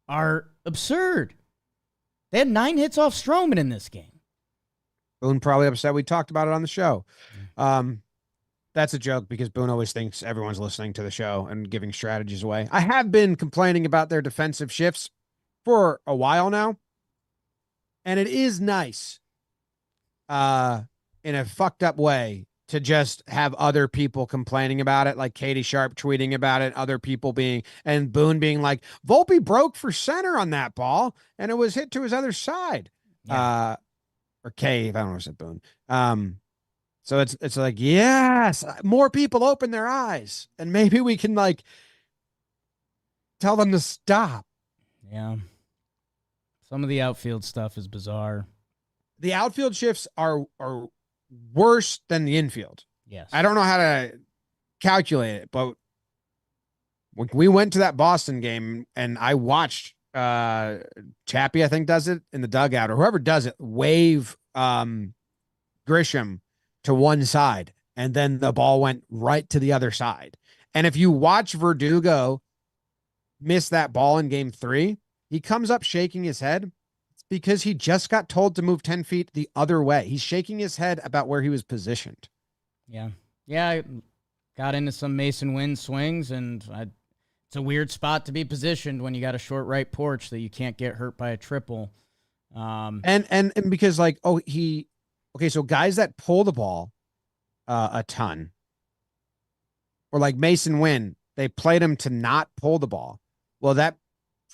Speaker 2: are absurd. They had 9 hits off Stroman in this game.
Speaker 1: Boone probably upset. We talked about it on the show. That's a joke because Boone always thinks everyone's listening to the show and giving strategies away. I have been complaining about their defensive shifts for a while now. And it is nice, in a fucked up way, to just have other people complaining about it, like Katie Sharp tweeting about it, other people and Boone being like, Volpe broke for center on that ball, and it was hit to his other side. Yeah. Or Cave, I don't know if I said Boone. So it's like, yes, more people open their eyes, and maybe we can like tell them to stop.
Speaker 2: Yeah. Some of the outfield stuff is bizarre.
Speaker 1: The outfield shifts are worse than the infield.
Speaker 2: Yes.
Speaker 1: I don't know how to calculate it, but when we went to that Boston game and I watched Chappie, I think, does it in the dugout, or whoever does it, wave Grisham to one side, and then the ball went right to the other side. And if you watch Verdugo miss that ball in game 3, he comes up shaking his head. It's because he just got told to move 10 feet the other way. He's shaking his head about where he was positioned.
Speaker 2: Yeah. Yeah, I got into some Mason Wynn swings, and it's a weird spot to be positioned when you got a short right porch that you can't get hurt by a triple.
Speaker 1: And because like, so guys that pull the ball a ton, or like Mason Wynn, they played him to not pull the ball. Well, that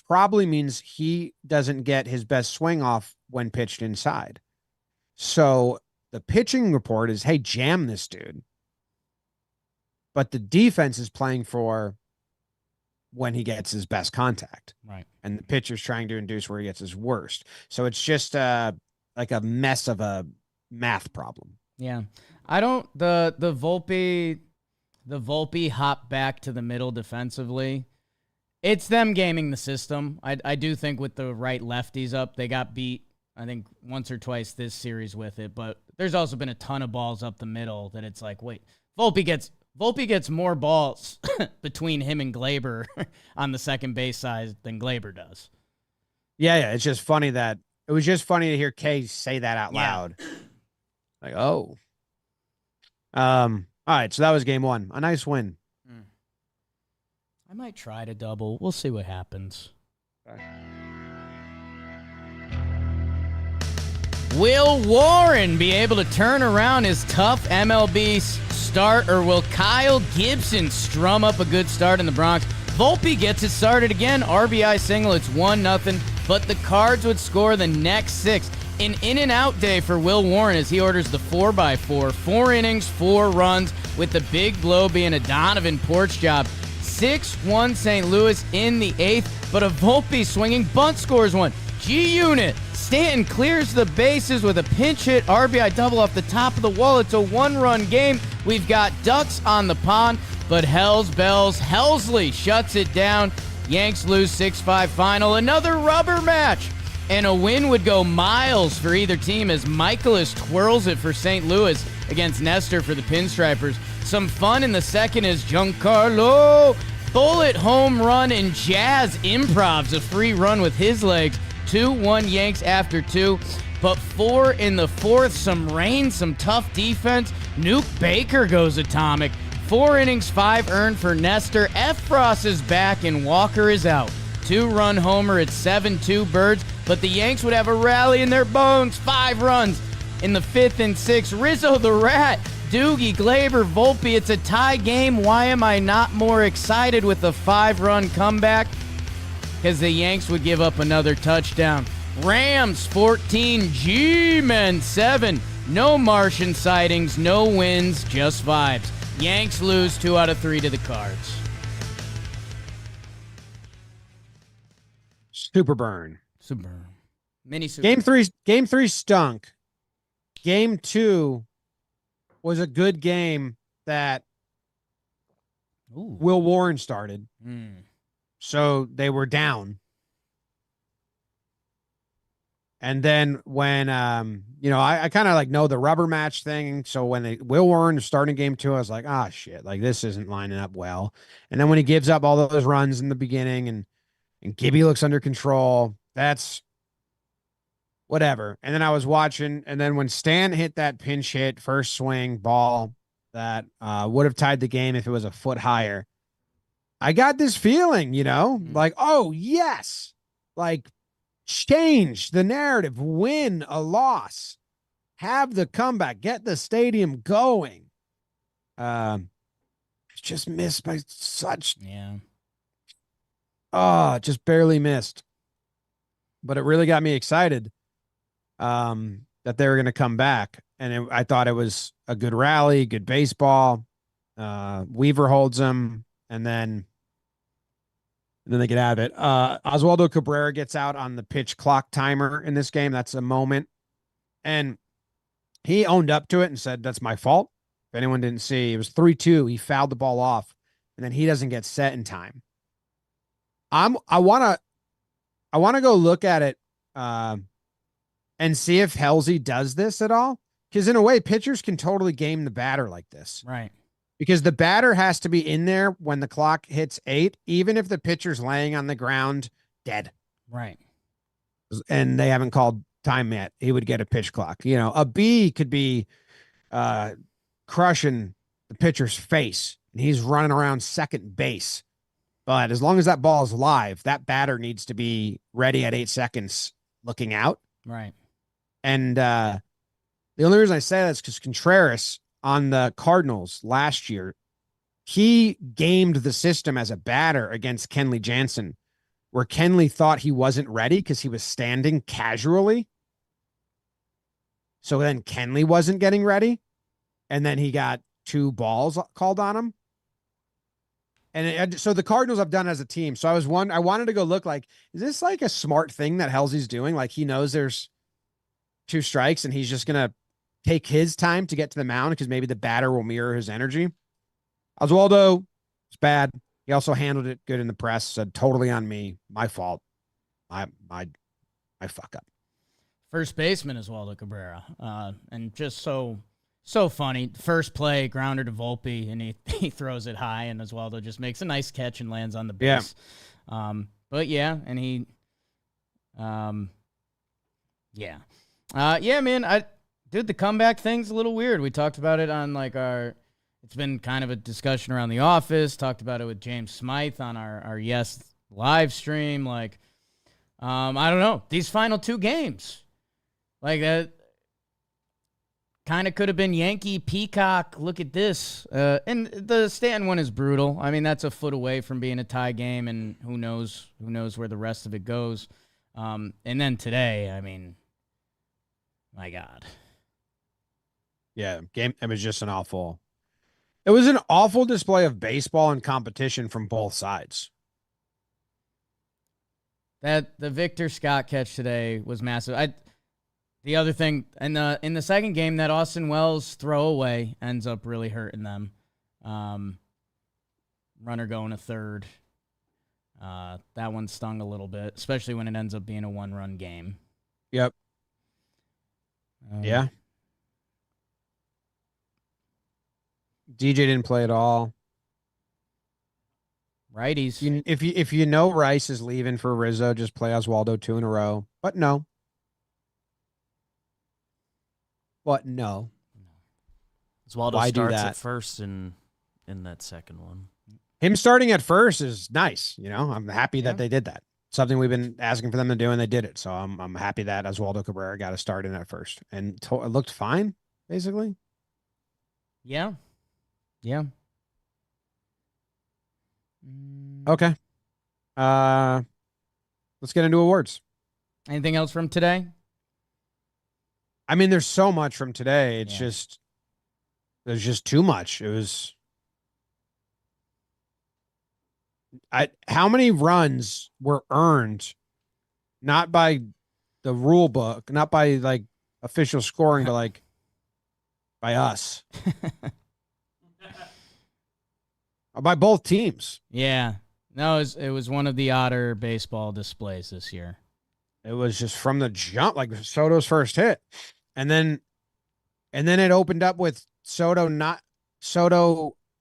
Speaker 1: probably means he doesn't get his best swing off when pitched inside. So the pitching report is, hey, jam this dude. But the defense is playing for when he gets his best contact.
Speaker 2: Right. And
Speaker 1: the pitcher's trying to induce where he gets his worst. So it's just like a mess of a math problem.
Speaker 2: Yeah. I don't, the Volpe hop back to the middle defensively. It's them gaming the system. I do think with the right lefties up, they got beat, I think, once or twice this series with it. But there's also been a ton of balls up the middle that it's like, wait, Volpe gets more balls between him and Gleyber on the second base side than Gleyber does.
Speaker 1: Yeah. It's just funny it was just funny to hear Kay say that out loud. Like, oh. All right, so that was game 1. A nice win.
Speaker 2: I might try to double. We'll see what happens. Okay. Will Warren be able to turn around his tough MLB start, or will Kyle Gibson strum up a good start in the Bronx? Volpe gets it started again. RBI single. It's 1-0, but the Cards would score the next 6. An in-and-out day for Will Warren as he orders the 4x4. 4 innings, 4 runs, with the big blow being a Donovan Porch job. 6-1 St. Louis in the 8th, but a Volpe swinging bunt scores one. G-Unit. Stanton clears the bases with a pinch hit RBI double off the top of the wall. It's a 1-run game. We've got ducks on the pond, but Hells Bells, Helsley shuts it down. Yanks lose 6-5 final. Another rubber match. And a win would go miles for either team as Michaelis twirls it for St. Louis against Nestor for the Pinstripers. Some fun in the second as Giancarlo bullet home run, and Jazz improvs a free run with his legs. 2-1 Yanks after 2. But 4 in the 4th. Some rain, some tough defense. Nuke Baker goes atomic. 4 innings, 5 earned for Nestor. Efros is back and Walker is out. 2-run homer at 7-2 Birds. But the Yanks would have a rally in their bones. 5 runs in the 5th and 6th. Rizzo the Rat, Doogie, Gleyber, Volpe. It's a tie game. Why am I not more excited with the 5-run comeback? Because the Yanks would give up another touchdown. Rams 14, G-Men 7. No Martian sightings, no wins, just vibes. Yanks lose 2 out of 3 to the Cards.
Speaker 1: Super burn.
Speaker 2: Super. Mini super.
Speaker 1: Game 3 stunk. game 2 was a good game that
Speaker 2: Ooh.
Speaker 1: Will Warren started.
Speaker 2: Mm.
Speaker 1: So they were down. And then when, I kind of like know the rubber match thing. So when Will Warren starting game 2, I was like, shit, like this isn't lining up well. And then when he gives up all those runs in the beginning and Gibby looks under control, that's whatever. And then I was watching, and then when Stan hit that pinch hit, first swing ball that would have tied the game if it was a foot higher, I got this feeling, like, oh, yes, like change the narrative, win a loss, have the comeback, get the stadium going. Just missed by such.
Speaker 2: Yeah.
Speaker 1: Oh, just barely missed. But it really got me excited that they were going to come back. And I thought it was a good rally, good baseball. Weaver holds them, and then they get out of it. Oswaldo Cabrera gets out on the pitch clock timer in this game. That's a moment. And he owned up to it and said, that's my fault. If anyone didn't see, it was 3-2. He fouled the ball off, and then he doesn't get set in time. I want to go look at it and see if Halsey does this at all. Because in a way, pitchers can totally game the batter like this.
Speaker 2: Right.
Speaker 1: Because the batter has to be in there when the clock hits 8, even if the pitcher's laying on the ground dead.
Speaker 2: Right.
Speaker 1: And they haven't called time yet. He would get a pitch clock. A B could be crushing the pitcher's face, and he's running around second base. But as long as that ball is live, that batter needs to be ready at 8 seconds looking out.
Speaker 2: Right.
Speaker 1: And the only reason I say that is because Contreras on the Cardinals last year, he gamed the system as a batter against Kenley Jansen, where Kenley thought he wasn't ready because he was standing casually. So then Kenley wasn't getting ready. And then he got 2 balls called on him. And so the Cardinals have done as a team. So I wanted to go look like, is this like a smart thing that Halsey's doing? Like he knows there's 2 strikes and he's just going to take his time to get to the mound because maybe the batter will mirror his energy. Oswaldo, it's bad. He also handled it good in the press. Said totally on me, my fault, my fuck up.
Speaker 2: First baseman is Oswaldo Cabrera, and just so funny. First play, grounder to Volpe, and he throws it high, and Oswaldo just makes a nice catch and lands on the base. Yeah. But yeah, and he, yeah, man. Dude, the comeback thing's a little weird. We talked about it on it's been kind of a discussion around the office. Talked about it with James Smythe on our Yes live stream. I don't know. These final 2 games, that kind of could have been Yankee Peacock. Look at this. And the Stanton one is brutal. I mean, that's a foot away from being a tie game, and who knows where the rest of it goes. And then today, I mean, my God.
Speaker 1: Yeah, game. It was just an awful. It was an awful display of baseball and competition from both sides.
Speaker 2: The Victor Scott catch today was massive. The other thing in the second game, that Austin Wells throwaway ends up really hurting them. Runner going to third. That one stung a little bit, especially when it ends up being a 1-run game.
Speaker 1: Yep. Yeah. DJ didn't play at all.
Speaker 2: Righties.
Speaker 1: If you know Rice is leaving for Rizzo, just play Oswaldo 2 in a row. But no.
Speaker 4: Oswaldo
Speaker 1: Why
Speaker 4: starts at first in that second one.
Speaker 1: Him starting at first is nice. I'm happy that they did that. Something we've been asking for them to do, and they did it. So I'm happy that Oswaldo Cabrera got a start in at first, and it looked fine, basically.
Speaker 2: Yeah. Yeah.
Speaker 1: Okay. Let's get into awards.
Speaker 2: Anything else from today?
Speaker 1: I mean, there's so much from today. It's just, there's just too much. It was, how many runs were earned, not by the rule book, not by official scoring, but by us. By both teams.
Speaker 2: Yeah. No, it was one of the odder baseball displays this year.
Speaker 1: It was just from the jump, like Soto's first hit. And then it opened up with Soto,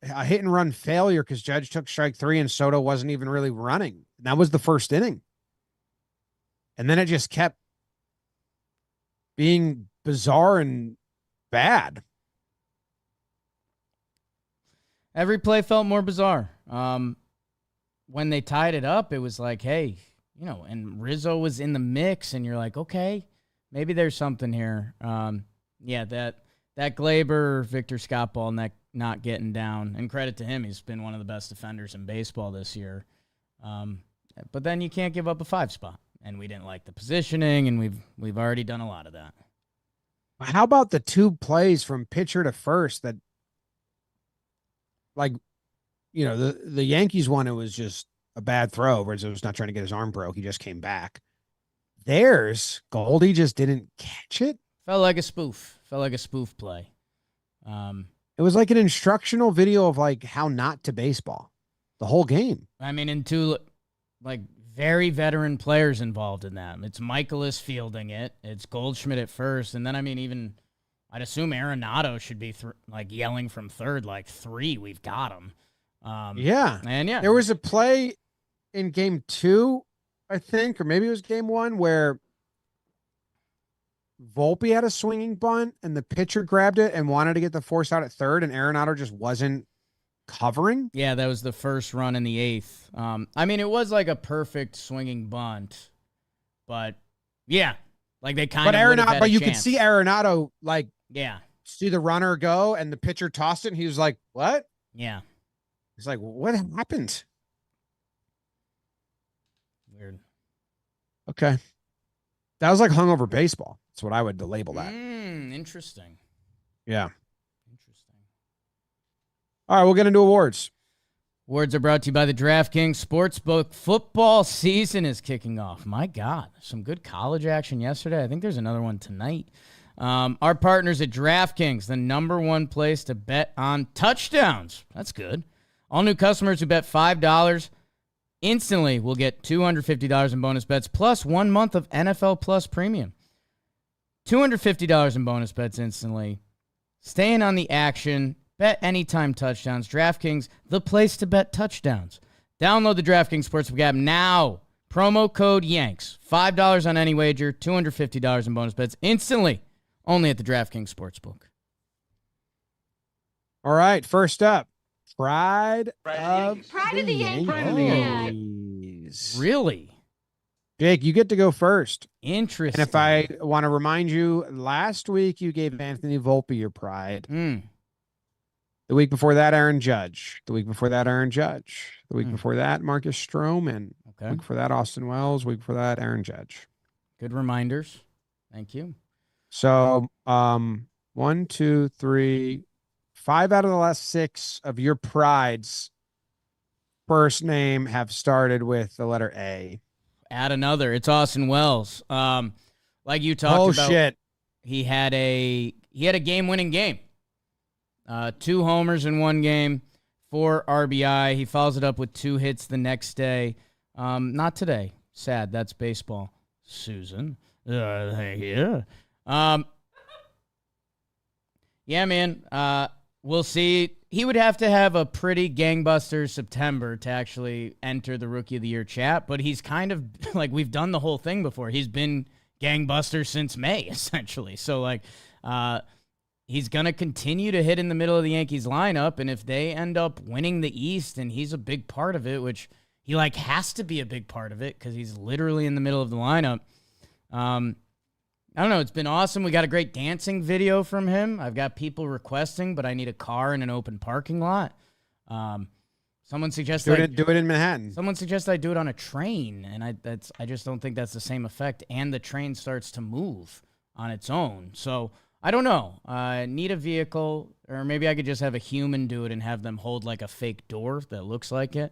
Speaker 1: a hit and run failure because Judge took strike 3 and Soto wasn't even really running. And that was the first inning. And then it just kept being bizarre and bad.
Speaker 2: Every play felt more bizarre. When they tied it up, it was like, hey, and Rizzo was in the mix, and you're like, okay, maybe there's something here. Yeah, that Gleyber, Victor Scott ball not getting down, and credit to him, he's been one of the best defenders in baseball this year. But then you can't give up a 5 spot, and we didn't like the positioning, and we've already done a lot of that.
Speaker 1: How about the 2 plays from pitcher to first that, like, the Yankees one, it was just a bad throw. Rizzo was not trying to get his arm broke. He just came back. Theirs, Goldie just didn't catch it.
Speaker 2: Felt like a spoof play.
Speaker 1: It was like an instructional video of like how not to baseball the whole game.
Speaker 2: I mean, and 2 like very veteran players involved in that. It's Michaelis fielding it. It's Goldschmidt at first. And then, I mean, even I'd assume Arenado should be like yelling from third, like 3, we've got him.
Speaker 1: Yeah.
Speaker 2: And yeah,
Speaker 1: there was a play in game 2, I think, or maybe it was game 1, where Volpe had a swinging bunt and the pitcher grabbed it and wanted to get the force out at third, and Arenado just wasn't covering.
Speaker 2: Yeah, that was the first run in the 8th. I mean, it was like a perfect swinging bunt, but yeah, like they kind of.
Speaker 1: But you could see Arenado
Speaker 2: yeah,
Speaker 1: see the runner go and the pitcher tossed it, and he was like, "What?"
Speaker 2: Yeah,
Speaker 1: he's like, "What happened?"
Speaker 2: Weird.
Speaker 1: Okay, that was like hungover baseball. That's what I would label that.
Speaker 2: Interesting.
Speaker 1: Yeah. Interesting. All right, we'll get into awards.
Speaker 2: Awards are brought to you by the DraftKings Sportsbook. Football season is kicking off. My God, some good college action yesterday. I think there's another one tonight. Our partners at DraftKings, the #1 place to bet on touchdowns. That's good. All new customers who bet $5 instantly will get $250 in bonus bets plus 1 month of NFL Plus Premium. $250 in bonus bets instantly. Staying on the action. Bet anytime touchdowns. DraftKings, the place to bet touchdowns. Download the DraftKings Sportsbook app now. Promo code Yanks. $5 on any wager. $250 in bonus bets instantly. Only at the DraftKings Sportsbook.
Speaker 1: All right, first up. Pride of the
Speaker 2: Yankees. Really?
Speaker 1: Jake, you get to go first.
Speaker 2: Interesting.
Speaker 1: And if I want to remind you, last week you gave Anthony Volpe your pride. The week before that, Aaron Judge. The week before that, Aaron Judge. The week before that, Marcus Stroman.
Speaker 2: Okay.
Speaker 1: The week before that, Austin Wells. The week before that, Aaron Judge.
Speaker 2: Good reminders. Thank you.
Speaker 1: So, 1, 2, 3, 5 out of the last 6 of your pride's first name have started with the letter A.
Speaker 2: Add another. It's Austin Wells. Like you talked about.
Speaker 1: Shit.
Speaker 2: He had a game-winning game. 2 homers in 1 game, 4 RBI. He follows it up with 2 hits the next day. Not today. Sad. That's baseball. Susan. Yeah. Yeah, man. We'll see. He would have to have a pretty gangbuster September to actually enter the Rookie of the Year chat, but he's kind of like, we've done the whole thing before. He's been gangbuster since May, essentially. So, he's going to continue to hit in the middle of the Yankees lineup, and if they end up winning the East and he's a big part of it, which he has to be a big part of it because he's literally in the middle of the lineup. I don't know. It's been awesome. We got a great dancing video from him. I've got people requesting, but I need a car in an open parking lot. Someone suggests
Speaker 1: do it in Manhattan.
Speaker 2: Someone suggests I do it on a train, and I just don't think that's the same effect. And the train starts to move on its own. So I don't know. I need a vehicle, or maybe I could just have a human do it and have them hold like a fake door that looks like it.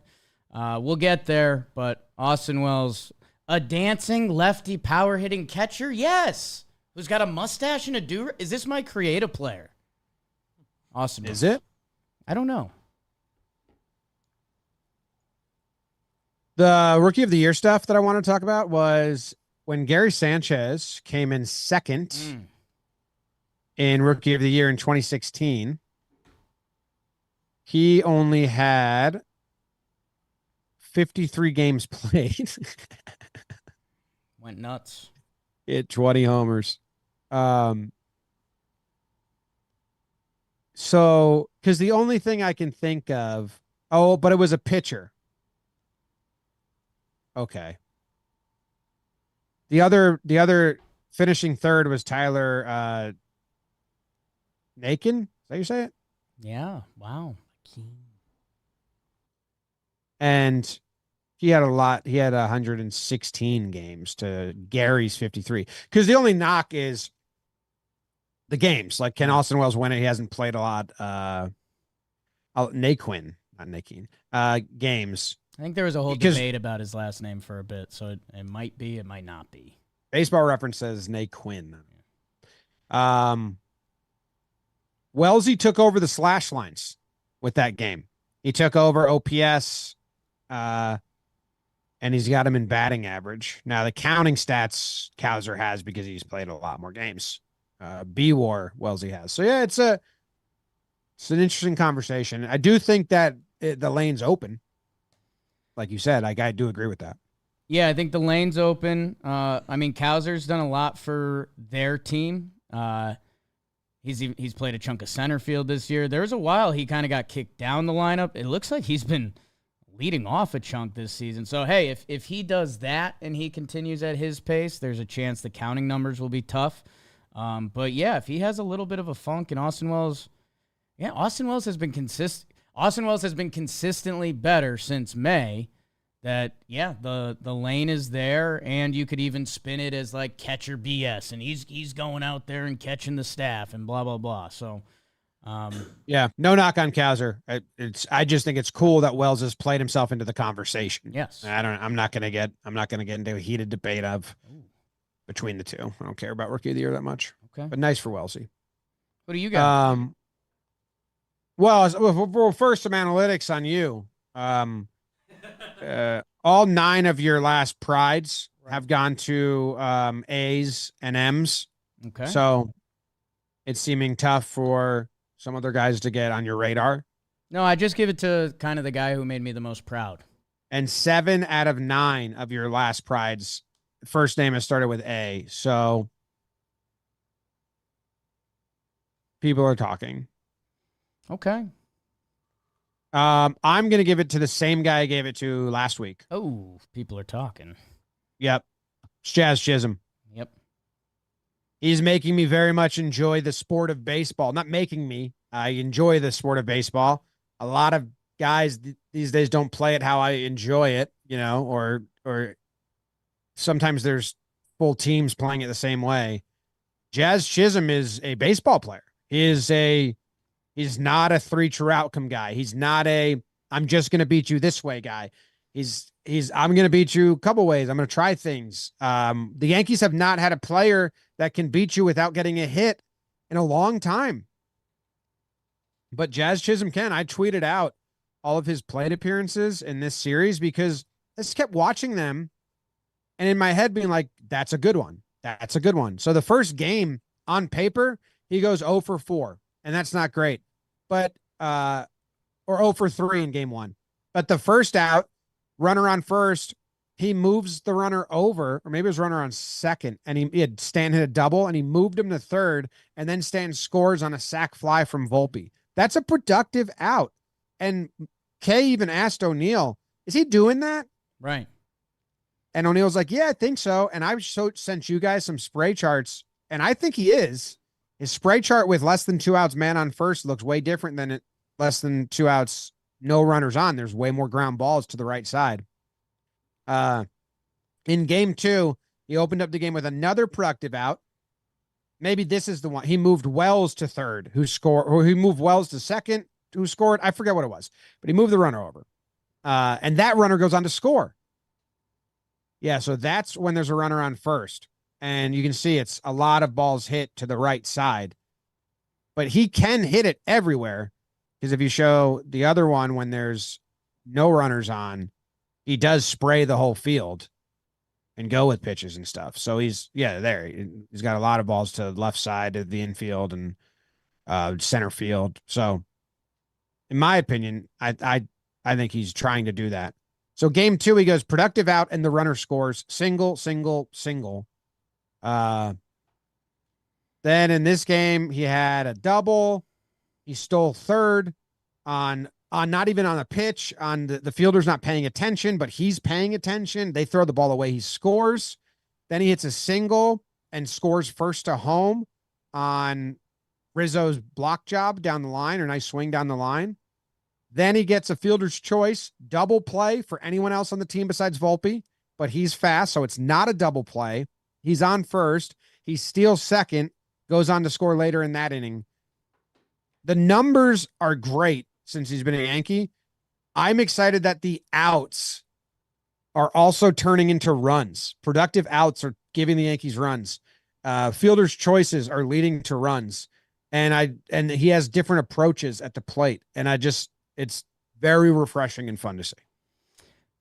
Speaker 2: We'll get there, but Austin Wells, a dancing lefty power hitting catcher? Yes. Who's got a mustache and a do? Is this my creative player? Austin
Speaker 1: Is
Speaker 2: Wells.
Speaker 1: it?
Speaker 2: I don't know.
Speaker 1: The Rookie of the Year stuff that I want to talk about was when Gary Sanchez came in second in Rookie of the Year in 2016. He only had 53 games played.
Speaker 2: Went nuts.
Speaker 1: Hit 20 homers. So, because the only thing I can think of, but it was a pitcher. Okay. The other finishing third was Tyler Nakin. Is that how you say it?
Speaker 2: Yeah. Wow.
Speaker 1: And he had a lot. He had 116 games to Gary's 53. Because the only knock is the games. Like, can Austin Wells win it? He hasn't played a lot. Naquin, not Nakin. Games.
Speaker 2: I think there was a whole debate about his last name for a bit, so it might be, it might not be.
Speaker 1: Baseball Reference says Naquin. Wellesley took over the slash lines with that game. He took over OPS, and he's got him in batting average. Now, the counting stats Cowser has because he's played a lot more games. B-WAR Wellesley has. So, yeah, it's an interesting conversation. I do think that the lane's open. Like you said, I do agree with that.
Speaker 2: Yeah, I think the lane's open. I mean, Cowser's done a lot for their team. He's played a chunk of center field this year. There was a while he kind of got kicked down the lineup. It looks like he's been leading off a chunk this season. So, hey, if he does that and he continues at his pace, there's a chance the counting numbers will be tough. But, yeah, if he has a little bit of a funk and Austin Wells has been consistent. Austin Wells has been consistently better since May. That, yeah, the lane is there, and you could even spin it as like catcher BS, and he's going out there and catching the staff and blah blah blah. So,
Speaker 1: yeah, no knock on Cowser. I just think it's cool that Wells has played himself into the conversation.
Speaker 2: Yes,
Speaker 1: I'm not gonna get into a heated debate between the two. I don't care about Rookie of the Year that much.
Speaker 2: Okay,
Speaker 1: but nice for Wellesley.
Speaker 2: What do you got?
Speaker 1: Well, first some analytics on you. All 9 of your last prides have gone to A's and M's.
Speaker 2: Okay.
Speaker 1: So it's seeming tough for some other guys to get on your radar.
Speaker 2: No, I just give it to kind of the guy who made me the most proud.
Speaker 1: And 7 out of 9 of your last prides, first name has started with A. So people are talking.
Speaker 2: Okay.
Speaker 1: I'm going to give it to the same guy I gave it to last week.
Speaker 2: Oh, people are talking.
Speaker 1: Yep. It's Jazz Chisholm.
Speaker 2: Yep.
Speaker 1: He's making me very much enjoy the sport of baseball. Not making me. I enjoy the sport of baseball. A lot of guys these days don't play it how I enjoy it, or sometimes there's full teams playing it the same way. Jazz Chisholm is a baseball player. He's not a 3-true outcome guy. He's not I'm just going to beat you this way guy. I'm going to beat you a couple ways. I'm going to try things. The Yankees have not had a player that can beat you without getting a hit in a long time. But Jazz Chisholm can. I tweeted out all of his plate appearances in this series because I just kept watching them and in my head being like, that's a good one. That's a good one. So the first game on paper, he goes 0 for 4. And that's not great, but, or 0 for 3 in game 1. But the first out, runner on first, he moves the runner over, or maybe it was runner on second, and he had Stanton hit a double, and he moved him to third, and then Stanton scores on a sac fly from Volpe. That's a productive out. And Kay even asked O'Neill, is he doing that?
Speaker 2: Right.
Speaker 1: And O'Neill's like, yeah, I think so. And I sent you guys some spray charts, and I think he is. His spray chart with less than 2 outs, man on first, looks way different than less than 2 outs, no runners on. There's way more ground balls to the right side. In game 2, he opened up the game with another productive out. Maybe this is the one. He moved Wells to third, or he moved Wells to second, who scored. I forget what it was, but he moved the runner over. And that runner goes on to score. Yeah, so that's when there's a runner on first. And you can see it's a lot of balls hit to the right side. but he can hit it everywhere. Because if you show the other one when there's no runners on, he does spray the whole field and go with pitches and stuff. So he's there. He's got a lot of balls to the left side of the infield and center field. So in my opinion, I think he's trying to do that. So game 2, he goes productive out and the runner scores single, single, single. Then in this game, he had a double. He stole third on not even on a pitch, on the fielder's not paying attention, but he's paying attention. They throw the ball away. He scores. Then he hits a single and scores first to home on Rizzo's block job down the line, or nice swing down the line. Then he gets a fielder's choice, double play for anyone else on the team besides Volpe, but he's fast, so it's not a double play. He's on first. He steals second, goes on to score later in that inning. The numbers are great since he's been a Yankee. I'm excited that the outs are also turning into runs. Productive outs are giving the Yankees runs. Fielders' choices are leading to runs. And he has different approaches at the plate. And it's very refreshing and fun to see.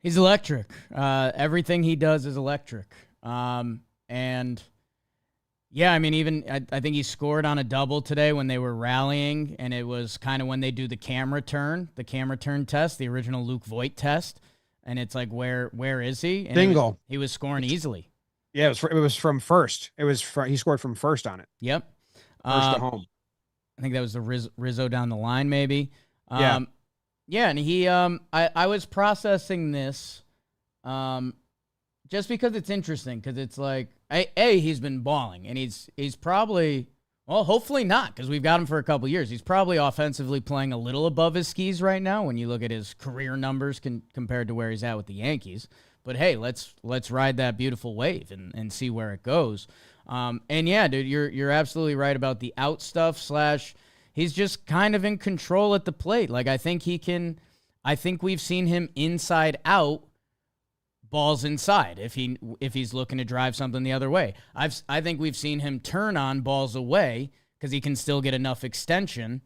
Speaker 2: He's electric. Everything he does is electric. And yeah, I mean, even I think he scored on a double today when they were rallying, and it was kind of when they do the camera turn test, the original Luke Voigt test, and it's like, where is he? And
Speaker 1: Single.
Speaker 2: He was scoring easily.
Speaker 1: Yeah, it was from first. He scored from first on it.
Speaker 2: Yep.
Speaker 1: First to home.
Speaker 2: I think that was the Rizzo down the line, maybe.
Speaker 1: Yeah.
Speaker 2: Yeah, and he I was processing this just because it's interesting, because it's like, he's been balling, and he's probably, well, hopefully not, because we've got him for a couple years. He's probably offensively playing a little above his skis right now when you look at his career numbers compared to where he's at with the Yankees. But hey, let's ride that beautiful wave and see where it goes. And yeah, dude, you're absolutely right about the out stuff / he's just kind of in control at the plate. Like, I think we've seen him inside out, balls inside if he's looking to drive something the other way. I think we've seen him turn on balls away because he can still get enough extension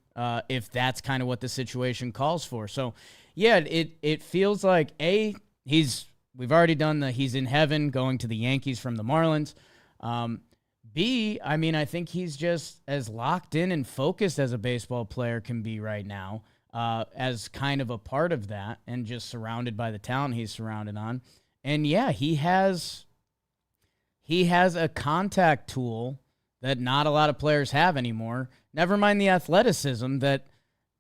Speaker 2: if that's kind of what the situation calls for. So yeah, it feels like we've already done he's in heaven going to the Yankees from the Marlins. B, I mean, I think he's just as locked in and focused as a baseball player can be right now, as kind of a part of that, and just surrounded by the talent he's surrounded on. And yeah, he has a contact tool that not a lot of players have anymore. Never mind the athleticism that,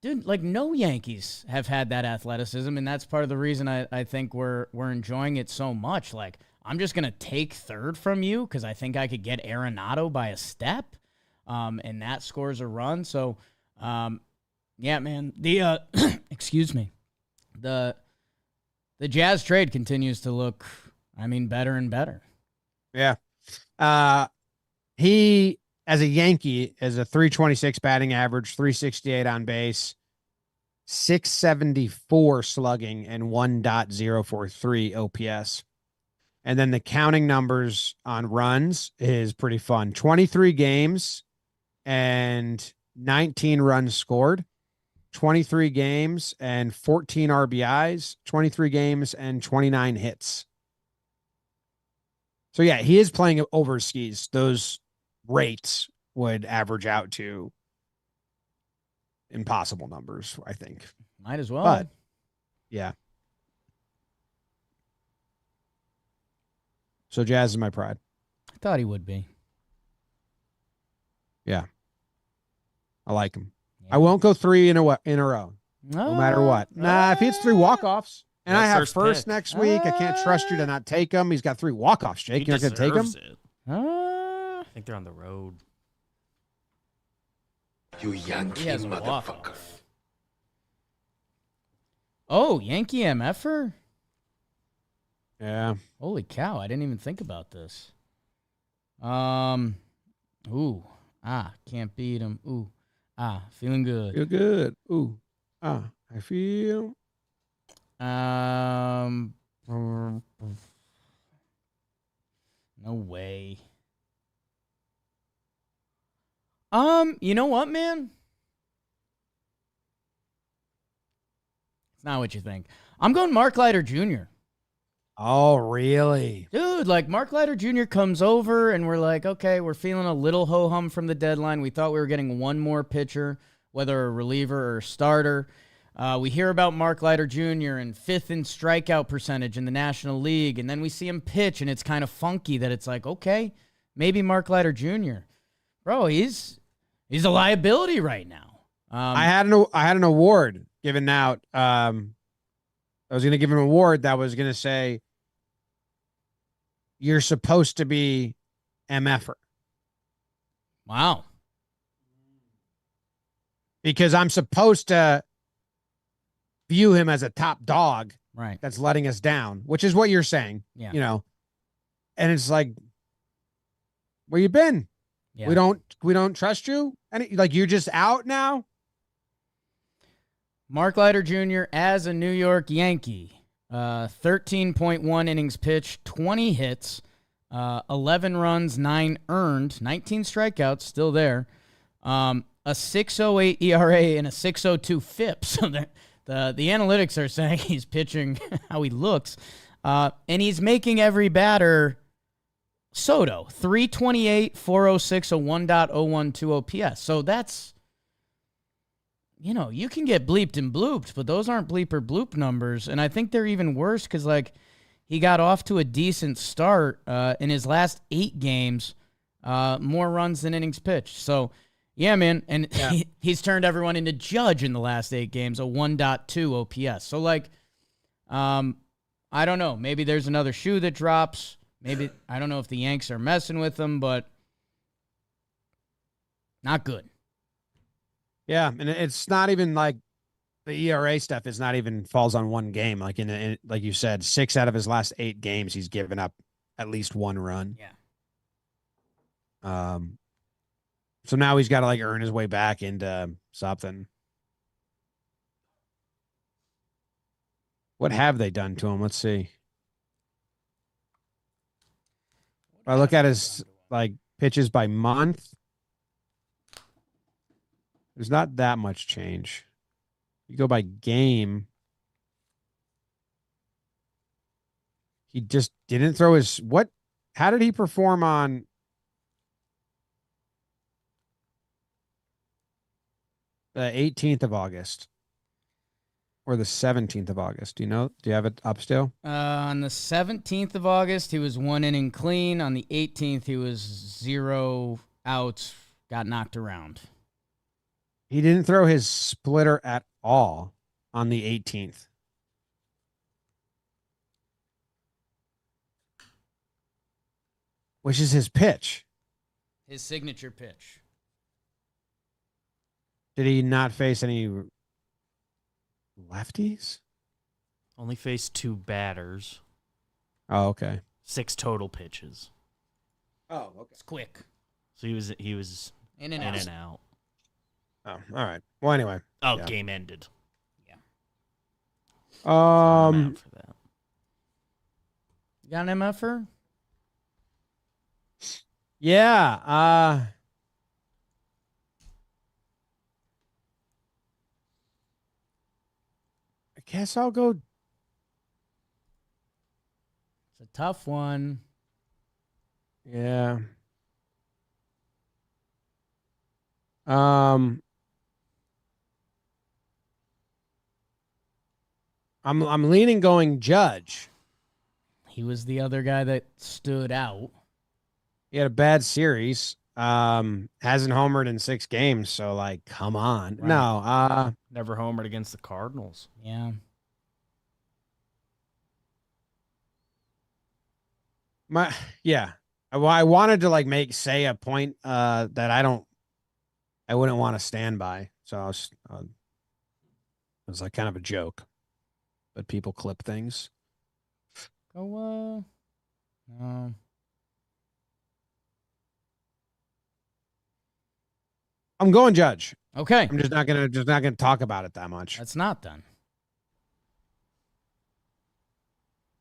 Speaker 2: dude, like, no Yankees have had that athleticism, and that's part of the reason I think we're enjoying it so much. Like, I'm just going to take third from you because I think I could get Arenado by a step, and that scores a run. So, yeah, man, excuse me, the Jazz trade continues to look, I mean, better and better.
Speaker 1: Yeah. He, as a Yankee, is a 326 batting average, 368 on base, 674 slugging, and 1.043 OPS. And then the counting numbers on runs is pretty fun. 23 games and 19 runs scored. 23 games and 14 RBIs, 23 games and 29 hits. So yeah, he is playing over his skis. Those rates would average out to impossible numbers, I think.
Speaker 2: Might as well.
Speaker 1: But yeah. So Jazz is my pride.
Speaker 2: I thought he would be.
Speaker 1: Yeah. I like him. Yeah. I won't go 3 in a row, no matter what. Nah, if he hits 3 walk-offs, and I have first next week, I can't trust you to not take him. He's got 3 walk-offs, Jake. You're not going to take him?
Speaker 4: I think they're on the road.
Speaker 5: You Yankee motherfucker.
Speaker 2: Oh, Yankee MFer?
Speaker 1: Yeah.
Speaker 2: Holy cow, I didn't even think about this. Can't beat him. Feeling good.
Speaker 1: Feel good. I feel.
Speaker 2: No way. You know what, man? It's not what you think. I'm going Mark Leiter Jr.
Speaker 1: Oh, really?
Speaker 2: Dude, like Mark Leiter Jr. comes over and we're like, okay, we're feeling a little ho-hum from the deadline. We thought we were getting one more pitcher, whether a reliever or a starter. We hear about Mark Leiter Jr. and 5th in strikeout percentage in the National League, and then we see him pitch, and it's kind of funky that it's like, okay, maybe Mark Leiter Jr. Bro, he's a liability right now.
Speaker 1: I had an award given out. I was going to give him an award that was going to say, "You're supposed to be MFer."
Speaker 2: Wow.
Speaker 1: Because I'm supposed to view him as a top dog,
Speaker 2: Right.
Speaker 1: that's letting us down, which is what you're saying.
Speaker 2: Yeah.
Speaker 1: You know, and it's like, where you been?
Speaker 2: Yeah.
Speaker 1: We don't trust you. And like, you're just out now.
Speaker 2: Mark Leiter Jr. as a New York Yankee, 13.1 innings pitched, 20 hits, 11 runs, 9 earned, 19 strikeouts, still there. A 6.08 ERA and a 6.02 FIP. So the analytics are saying he's pitching how he looks. And he's making every batter Soto, 328, 406, a 1.012 OPS. So that's, you can get bleeped and blooped, but those aren't bleep or bloop numbers. And I think they're even worse because, like, he got off to a decent start in his last 8 games, more runs than innings pitched. So, yeah, man. And he's turned everyone into Judge in the last 8 games, a 1.2 OPS. So, like, I don't know. Maybe there's another shoe that drops. Maybe, I don't know if the Yanks are messing with him, but not good.
Speaker 1: Yeah, and it's not even like the ERA stuff is not even falls on one game. Like like you said, 6 out of his last 8 games, he's given up at least 1 run.
Speaker 2: Yeah.
Speaker 1: So now he's got to like earn his way back into something. What have they done to him? Let's see. If I look at his like pitches by month, there's not that much change. You go by game. He just didn't throw his what? How did he perform on the 18th of August or the 17th of August? Do you know? Do you have it up still?
Speaker 2: On the 17th of August, he was 1 inning clean. On the 18th, he was 0 outs, got knocked around.
Speaker 1: He didn't throw his splitter at all on the 18th. Which is his pitch.
Speaker 2: His signature pitch.
Speaker 1: Did he not face any lefties?
Speaker 4: Only faced 2 batters.
Speaker 1: Oh, okay.
Speaker 4: 6 total pitches.
Speaker 1: Oh, okay.
Speaker 2: It's quick.
Speaker 4: So he was
Speaker 2: In and out.
Speaker 1: Oh, all right. Well, anyway.
Speaker 4: Oh,
Speaker 1: yeah.
Speaker 4: Game ended.
Speaker 2: Yeah.
Speaker 4: I'm out for that.
Speaker 2: You got an MFer?
Speaker 1: Yeah. I guess I'll go.
Speaker 2: It's a tough one.
Speaker 1: Yeah. I'm leaning going Judge.
Speaker 2: He was the other guy that stood out.
Speaker 1: He had a bad series. Hasn't homered in 6 games, so like, come on.
Speaker 2: Right.
Speaker 1: No,
Speaker 4: Never homered against the Cardinals.
Speaker 2: Yeah.
Speaker 1: Well, I wanted to like say a point that I wouldn't want to stand by. So it was like kind of a joke, but people clip things.
Speaker 2: No.
Speaker 1: I'm going Judge.
Speaker 2: Okay.
Speaker 1: I'm just not gonna talk about it that much.
Speaker 2: That's not done.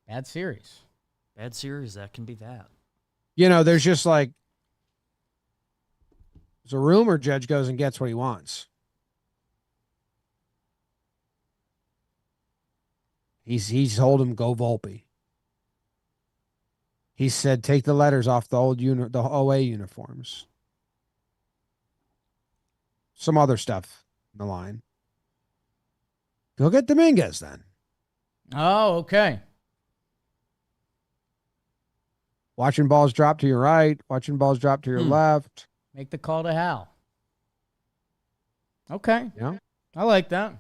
Speaker 2: Bad series.
Speaker 4: Bad series, that can be that.
Speaker 1: There's just like There's a rumor Judge goes and gets what he wants. He's told him go Volpe. He said take the letters off the the OA uniforms. Some other stuff in the line. Go get Dominguez then.
Speaker 2: Oh, okay.
Speaker 1: Watching balls drop to your right, watching balls drop to your left.
Speaker 2: Make the call to Hal. Okay.
Speaker 1: Yeah.
Speaker 2: I like that.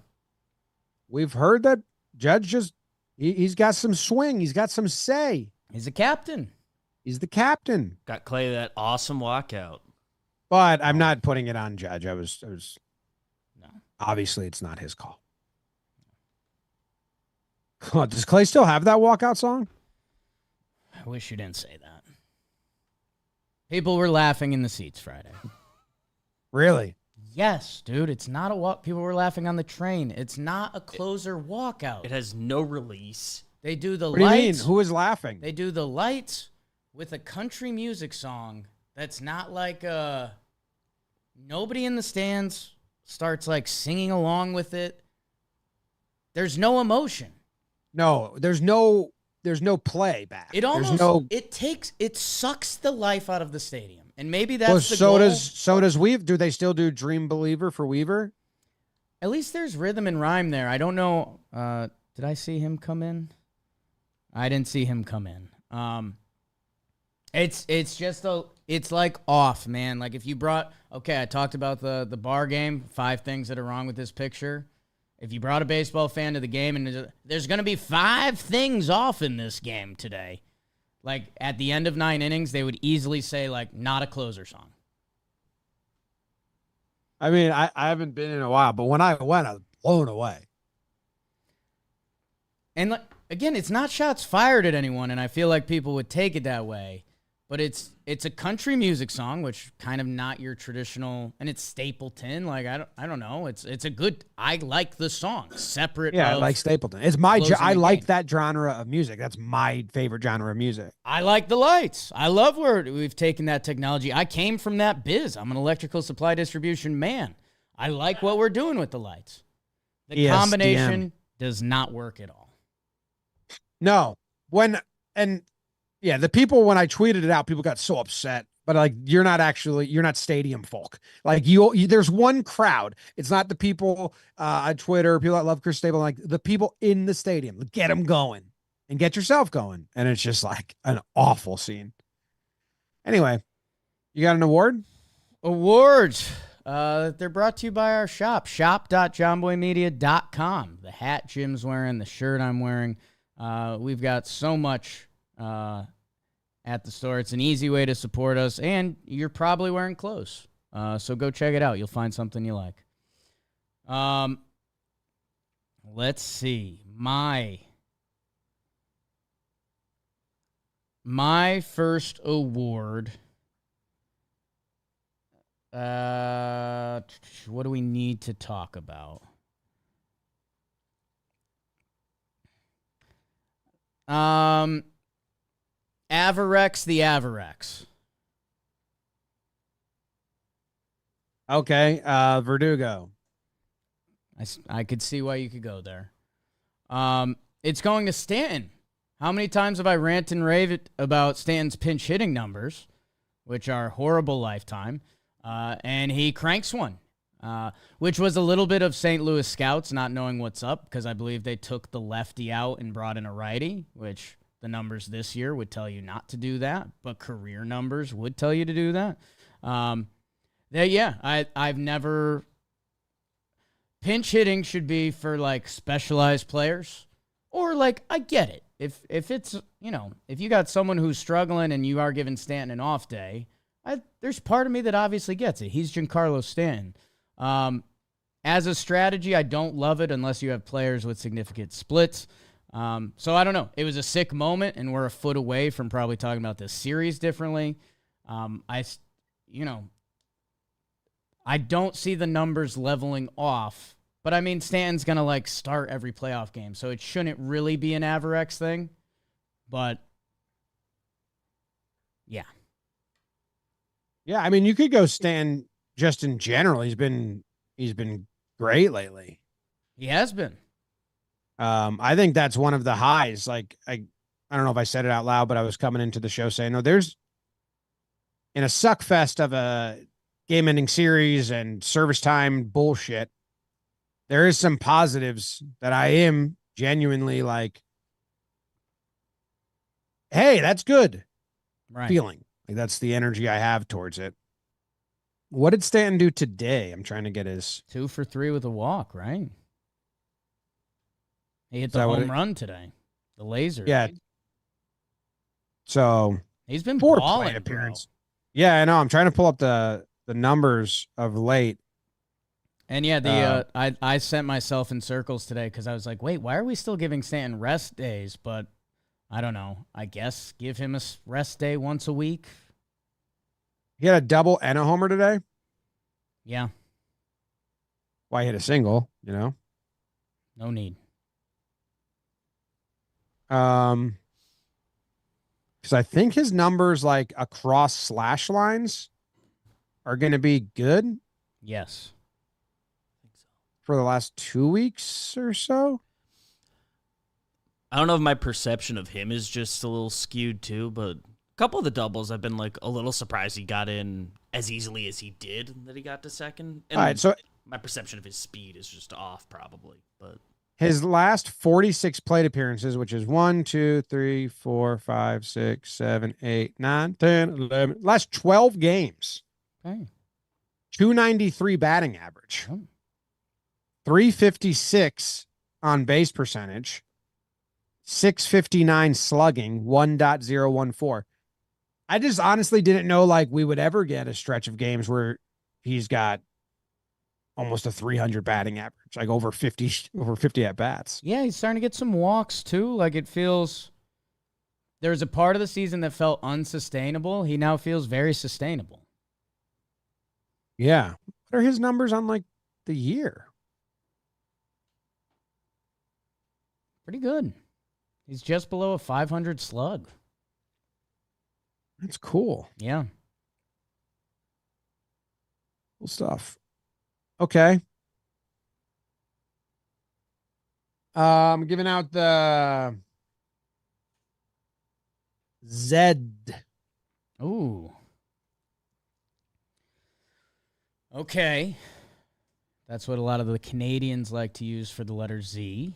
Speaker 1: We've heard that Judge just, he's got some swing. He's got some say.
Speaker 2: He's a captain.
Speaker 1: He's the captain.
Speaker 4: Got Clay that awesome walkout.
Speaker 1: But I'm not putting it on Judge. I was
Speaker 2: No.
Speaker 1: Obviously it's not his call. Does Clay still have that walkout song?
Speaker 2: I wish you didn't say that. People were laughing in the seats Friday.
Speaker 1: Really?
Speaker 2: Yes, dude. It's not a walk. People were laughing on the train. It's not a closer walkout.
Speaker 4: It has no release.
Speaker 2: They do the
Speaker 1: What do you mean?
Speaker 2: lights.
Speaker 1: Who is laughing?
Speaker 2: They do the lights with a country music song that's not like nobody in the stands starts like singing along with it. There's no emotion.
Speaker 1: No, there's no play back.
Speaker 2: It almost it sucks the life out of the stadium. And maybe that's the goal.
Speaker 1: So does Weaver. Do they still do Dream Believer for Weaver?
Speaker 2: At least there's rhythm and rhyme there. I don't know. Did I see him come in? I didn't see him come in. It's just it's like off, man. Like if you I talked about the bar game, 5 things that are wrong with this picture. If you brought a baseball fan to the game and there's going to be 5 things off in this game today, like at the end of 9 innings, they would easily say like not a closer song.
Speaker 1: I mean, I haven't been in a while, but when I went, I was blown away.
Speaker 2: And again, it's not shots fired at anyone, and I feel like people would take it that way. But it's a country music song, which kind of not your traditional, and it's Stapleton. Like I don't know. It's a good. I like the song separate.
Speaker 1: Yeah, I like Stapleton. It's I like that genre of music. That's my favorite genre of music.
Speaker 2: I like the lights. I love where we've taken that technology. I came from that biz. I'm an electrical supply distribution man. I like what we're doing with the lights. The combination does not work at all.
Speaker 1: No, the people, when I tweeted it out, people got so upset. But like, you're not stadium folk. Like there's one crowd. It's not the people on Twitter, people that love Chris Stapleton, like the people in the stadium. Get them going and get yourself going. And it's just like an awful scene. Anyway, you got an award?
Speaker 2: Awards. They're brought to you by our shop.johnboymedia.com. The hat Jim's wearing, the shirt I'm wearing. We've got so much at the store. It's an easy way to support us, and you're probably wearing clothes. So go check it out. You'll find something you like. Let's see. My first award. What do we need to talk about? Averex the Averex.
Speaker 1: Okay. Verdugo.
Speaker 2: I could see why you could go there. It's going to Stanton. How many times have I ranted and raved about Stanton's pinch hitting numbers, which are horrible lifetime, and he cranks one, which was a little bit of St. Louis scouts not knowing what's up, because I believe they took the lefty out and brought in a righty, which the numbers this year would tell you not to do that, but career numbers would tell you to do that. I've never... Pinch hitting should be for, like, specialized players, or, like, I get it. If it's, if you got someone who's struggling and you are giving Stanton an off day, there's part of me that obviously gets it. He's Giancarlo Stanton. As a strategy, I don't love it unless you have players with significant splits. So I don't know. It was a sick moment, and we're a foot away from probably talking about this series differently. I don't see the numbers leveling off, but I mean, Stanton's going to like start every playoff game, so it shouldn't really be an Averex thing, but yeah.
Speaker 1: Yeah. I mean, you could go Stanton just in general, he's been great lately.
Speaker 2: He has been.
Speaker 1: I think that's one of the highs. Like I don't know if I said it out loud, but I was coming into the show saying, no, there's in a suck fest of a game-ending series and service time bullshit, there is some positives that I am genuinely like, hey, that's good.
Speaker 2: Right.
Speaker 1: Feeling. Like that's the energy I have towards it. What did Stanton do today? I'm trying to get his
Speaker 2: 2 for 3 with a walk, right? He hit
Speaker 1: Is
Speaker 2: the
Speaker 1: that what
Speaker 2: home
Speaker 1: it-
Speaker 2: run today. The laser.
Speaker 1: Yeah. So
Speaker 2: He's been
Speaker 1: 4
Speaker 2: balling,
Speaker 1: plate
Speaker 2: bro.
Speaker 1: appearance. Yeah, I know. I'm trying to pull up the numbers of late.
Speaker 2: And yeah, I sent myself in circles today because I was like, wait, why are we still giving Stanton rest days? But I don't know. I guess give him a rest day once a week.
Speaker 1: He had a double and a homer today.
Speaker 2: Yeah,
Speaker 1: Why hit a single, you know?
Speaker 2: no need.
Speaker 1: Because I think his numbers like across slash lines are going to be good
Speaker 2: Yes.
Speaker 1: for the last 2 weeks or so.
Speaker 4: I don't know if my perception of him is just a little skewed too, but a couple of the doubles I've been like a little surprised he got in as easily as he did, that he got to second. And
Speaker 1: All right, so
Speaker 4: my perception of his speed is just off probably, but
Speaker 1: his last 46 plate appearances, which is 1, 2, 3, 4, 5, 6, 7, 8, 9, 10, 11, last 12 games,
Speaker 2: Okay.
Speaker 1: 293 batting average,
Speaker 2: Oh.
Speaker 1: 356 on base percentage, 659 slugging, 1.014. I just honestly didn't know like we would ever get a stretch of games where he's got almost a 300 batting average, like over 50 at bats.
Speaker 2: Yeah, he's starting to get some walks too. Like it feels there's a part of the season that felt unsustainable. He now feels very sustainable.
Speaker 1: Yeah. What are his numbers on like the year?
Speaker 2: Pretty good. He's just below a 500 slug.
Speaker 1: That's cool.
Speaker 2: Yeah.
Speaker 1: Cool stuff. Okay. I'm giving out the Zed.
Speaker 2: Ooh. Okay. That's what a lot of the Canadians like to use for the letter Z.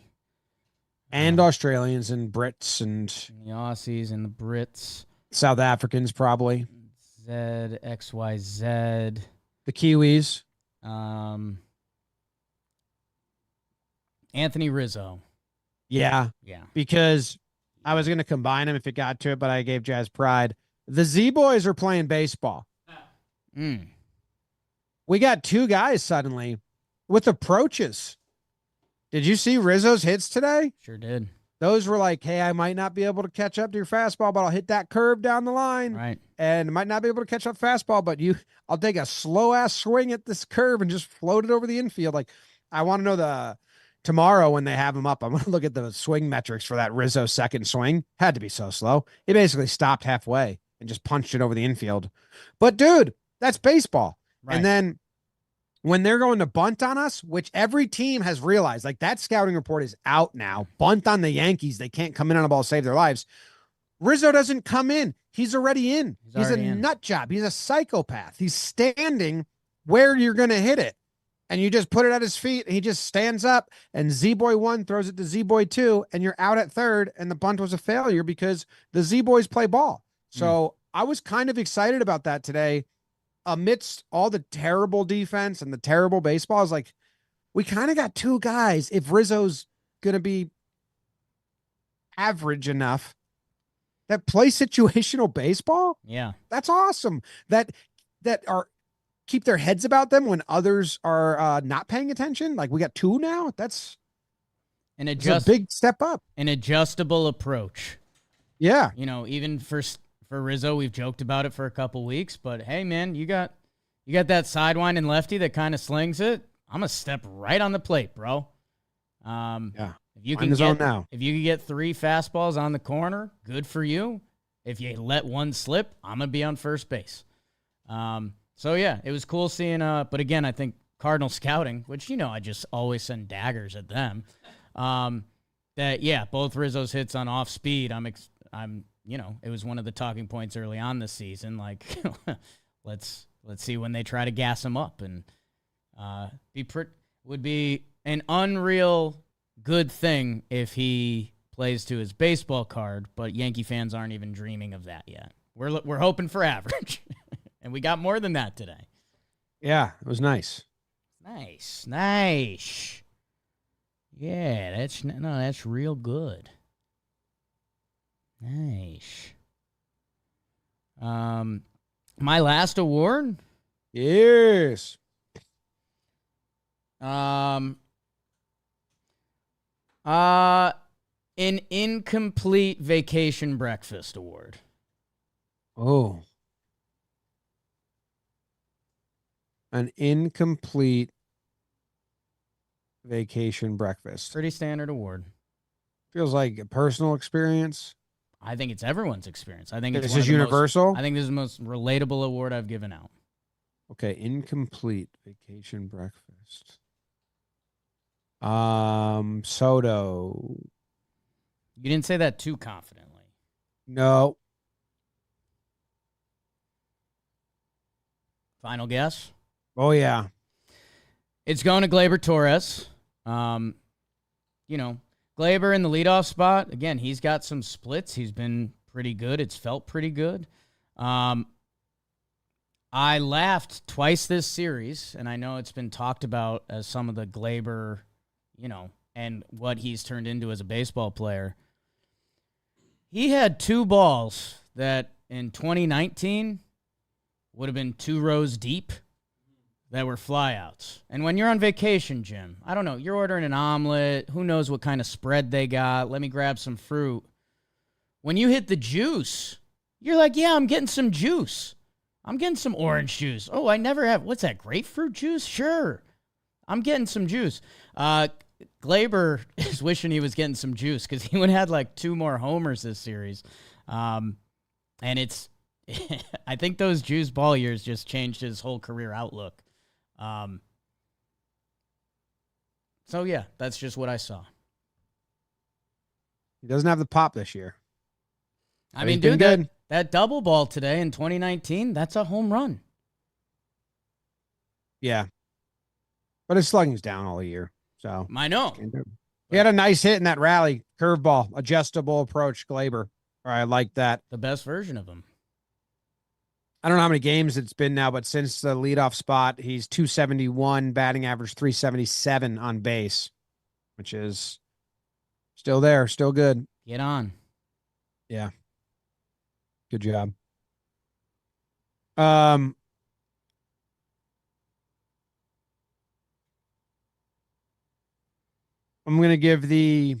Speaker 1: And Australians and Brits and
Speaker 2: The Aussies and the Brits.
Speaker 1: South Africans, probably.
Speaker 2: Z, XYZ.
Speaker 1: The Kiwis.
Speaker 2: Anthony Rizzo.
Speaker 1: Yeah.
Speaker 2: Yeah.
Speaker 1: Because I was going to combine them if it got to it, but I gave Jazz pride. The Z Boys are playing baseball. We got 2 guys suddenly with approaches. Did you see Rizzo's hits today?
Speaker 2: Sure did.
Speaker 1: Those were like, hey, I might not be able to catch up to your fastball, but I'll hit that curve down the line.
Speaker 2: Right.
Speaker 1: And might not be able to catch up fastball, but I'll take a slow ass swing at this curve and just float it over the infield. Like, I want to know tomorrow when they have him up, I'm going to look at the swing metrics for that Rizzo second swing. Had to be so slow. He basically stopped halfway and just punched it over the infield. But dude, that's baseball.
Speaker 2: Right.
Speaker 1: And then when they're going to bunt on us, which every team has realized, like that scouting report is out now. Bunt on the Yankees. They can't come in on a ball, save their lives. Rizzo doesn't come in. He's already in. He's a nut job. He's a psychopath. He's standing where you're going to hit it. And you just put it at his feet. And he just stands up and Z-Boy 1 throws it to Z-Boy 2 and you're out at third. And the bunt was a failure because the Z-Boys play ball. So I was kind of excited about that today. Amidst all the terrible defense and the terrible baseball, is like, we kind of got 2 guys. If Rizzo's going to be average enough that play situational baseball,
Speaker 2: Yeah.
Speaker 1: that's awesome. That are keep their heads about them when others are not paying attention. Like we got 2 now. That's a big step up.
Speaker 2: An adjustable approach.
Speaker 1: Yeah.
Speaker 2: You know, even for Rizzo, we've joked about it for a couple weeks, but hey, man, you got that sidewinding lefty that kind of slings it. I'm gonna step right on the plate, bro.
Speaker 1: Yeah.
Speaker 2: If you
Speaker 1: Find the zone now.
Speaker 2: If you can get 3 fastballs on the corner, good for you. If you let one slip, I'm gonna be on first base. So, yeah, it was cool seeing, but again, I think Cardinal scouting, which, I just always send daggers at them, both Rizzo's hits on off speed, it was one of the talking points early on this season. Like, let's see when they try to gas him up, and would be an unreal good thing if he plays to his baseball card, but Yankee fans aren't even dreaming of that yet. We're hoping for average, and we got more than that today.
Speaker 1: Yeah, it was nice.
Speaker 2: Nice. Yeah, that's real good. Nice. My last award?
Speaker 1: Yes.
Speaker 2: An incomplete vacation breakfast award.
Speaker 1: Oh. An incomplete vacation breakfast.
Speaker 2: Pretty standard award.
Speaker 1: Feels like a personal experience.
Speaker 2: I think it's everyone's experience. I think
Speaker 1: this is universal.
Speaker 2: I think this is the most relatable award I've given out.
Speaker 1: Okay, incomplete vacation breakfast. Soto.
Speaker 2: You didn't say that too confidently.
Speaker 1: No.
Speaker 2: Final guess?
Speaker 1: Oh, yeah.
Speaker 2: It's going to Gleyber Torres. Gleyber in the leadoff spot. Again, he's got some splits. He's been pretty good. It's felt pretty good. I laughed twice this series, and I know it's been talked about as some of the Gleyber, and what he's turned into as a baseball player. He had 2 balls that in 2019 would have been 2 rows deep that were flyouts. And when you're on vacation, Jim, I don't know, you're ordering an omelet, who knows what kind of spread they got, let me grab some fruit. When you hit the juice, you're like, yeah, I'm getting some juice. I'm getting some orange juice. Oh, I never have, what's that, grapefruit juice? Sure. I'm getting some juice. Gleyber is wishing he was getting some juice because he would have had like 2 more homers this series. And it's, I think those juice ball years just changed his whole career outlook. So, yeah, that's just what I saw.
Speaker 1: He doesn't have the pop this year.
Speaker 2: I mean, dude, that double ball today in 2019, that's a home run.
Speaker 1: Yeah. But his slugging's down all year. So
Speaker 2: I know.
Speaker 1: He had a nice hit in that rally. Curveball, adjustable approach, Gleyber. I like that.
Speaker 2: The best version of him.
Speaker 1: I don't know how many games it's been now, but since the leadoff spot, he's 271, batting average 377 on base, which is still there, still good.
Speaker 2: Get on.
Speaker 1: Yeah. Good job. I'm going to give the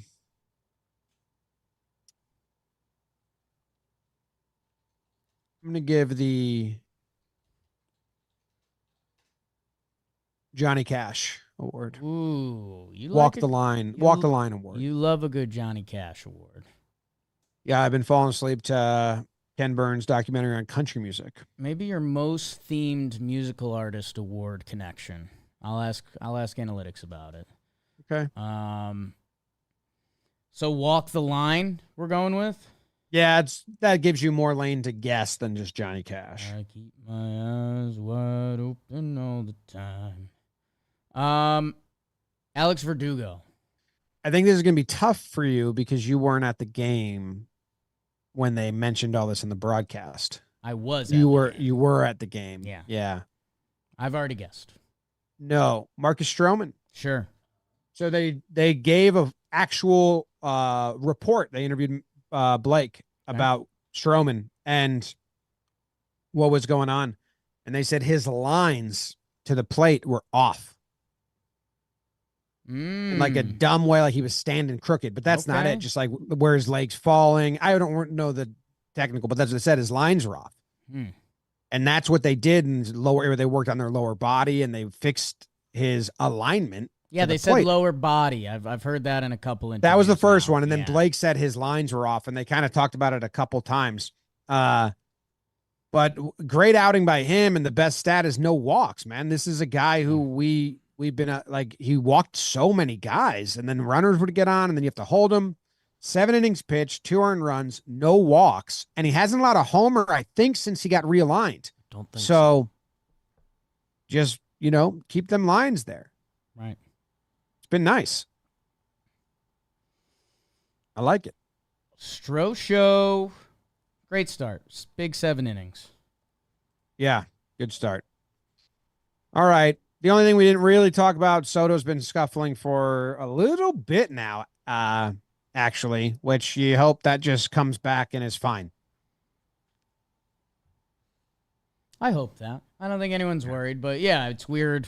Speaker 1: Johnny Cash award.
Speaker 2: Ooh, you
Speaker 1: Walk the line award.
Speaker 2: You love a good Johnny Cash award.
Speaker 1: Yeah, I've been falling asleep to Ken Burns' documentary on country music.
Speaker 2: Maybe your most themed musical artist award connection. I'll ask analytics about it.
Speaker 1: Okay.
Speaker 2: So Walk the Line we're going with?
Speaker 1: Yeah, that gives you more lane to guess than just Johnny Cash.
Speaker 2: I keep my eyes wide open all the time. Alex Verdugo.
Speaker 1: I think this is going to be tough for you because you weren't at the game when they mentioned all this in the broadcast.
Speaker 2: I was.
Speaker 1: You were at the game.
Speaker 2: Yeah.
Speaker 1: Yeah.
Speaker 2: I've already guessed.
Speaker 1: No, Marcus Stroman.
Speaker 2: Sure.
Speaker 1: So they gave a actual report. They interviewed Blake about Stroman and what was going on. And they said his lines to the plate were off. In like a dumb way, like he was standing crooked. But that's not it. Just like where his legs falling. I don't know the technical, but that's what they said. His lines were off. And that's what they did in lower. They worked on their lower body and they fixed his alignment.
Speaker 2: Yeah, they said lower body. I've heard that in a couple interviews.
Speaker 1: That was the first one. And then Blake said his lines were off, and they kind of talked about it a couple times. But great outing by him, and the best stat is no walks, man. This is a guy who we've been like, he walked so many guys, and then runners would get on, and then you have to hold him. 7 innings pitched, 2 earned runs, no walks, and he hasn't allowed a homer, I think, since he got realigned.
Speaker 4: Don't think
Speaker 1: so. Just, keep them lines there.
Speaker 2: Right.
Speaker 1: It's been nice. I like it.
Speaker 2: Show. Great start. Big 7 innings.
Speaker 1: Yeah, good start. All right. The only thing we didn't really talk about, Soto's been scuffling for a little bit now, actually, which you hope that just comes back and is fine.
Speaker 2: I hope that. I don't think anyone's worried, but yeah, it's weird.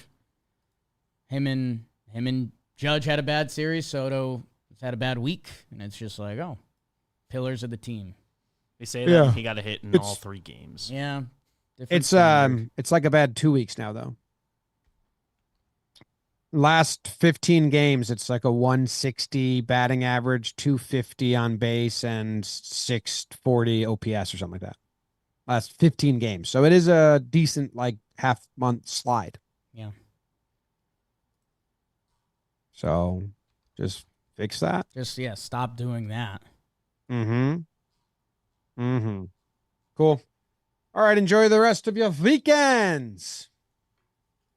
Speaker 2: Him and Judge had a bad series. Soto has had a bad week, and it's just like, oh, pillars of the team.
Speaker 4: They say that he got a hit in all 3 games.
Speaker 2: Yeah.
Speaker 1: It's like a bad 2 weeks now, though. Last 15 games, it's like a 160 batting average, 250 on base, and 640 OPS or something like that. Last 15 games. So it is a decent, like, half-month slide.
Speaker 2: Yeah.
Speaker 1: So just fix that.
Speaker 2: Just, stop doing that.
Speaker 1: Cool. All right, enjoy the rest of your weekends.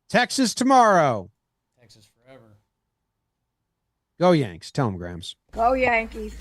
Speaker 1: Texas tomorrow.
Speaker 2: Texas forever.
Speaker 1: Go Yanks. Tell them, Grams.
Speaker 6: Go Yankees.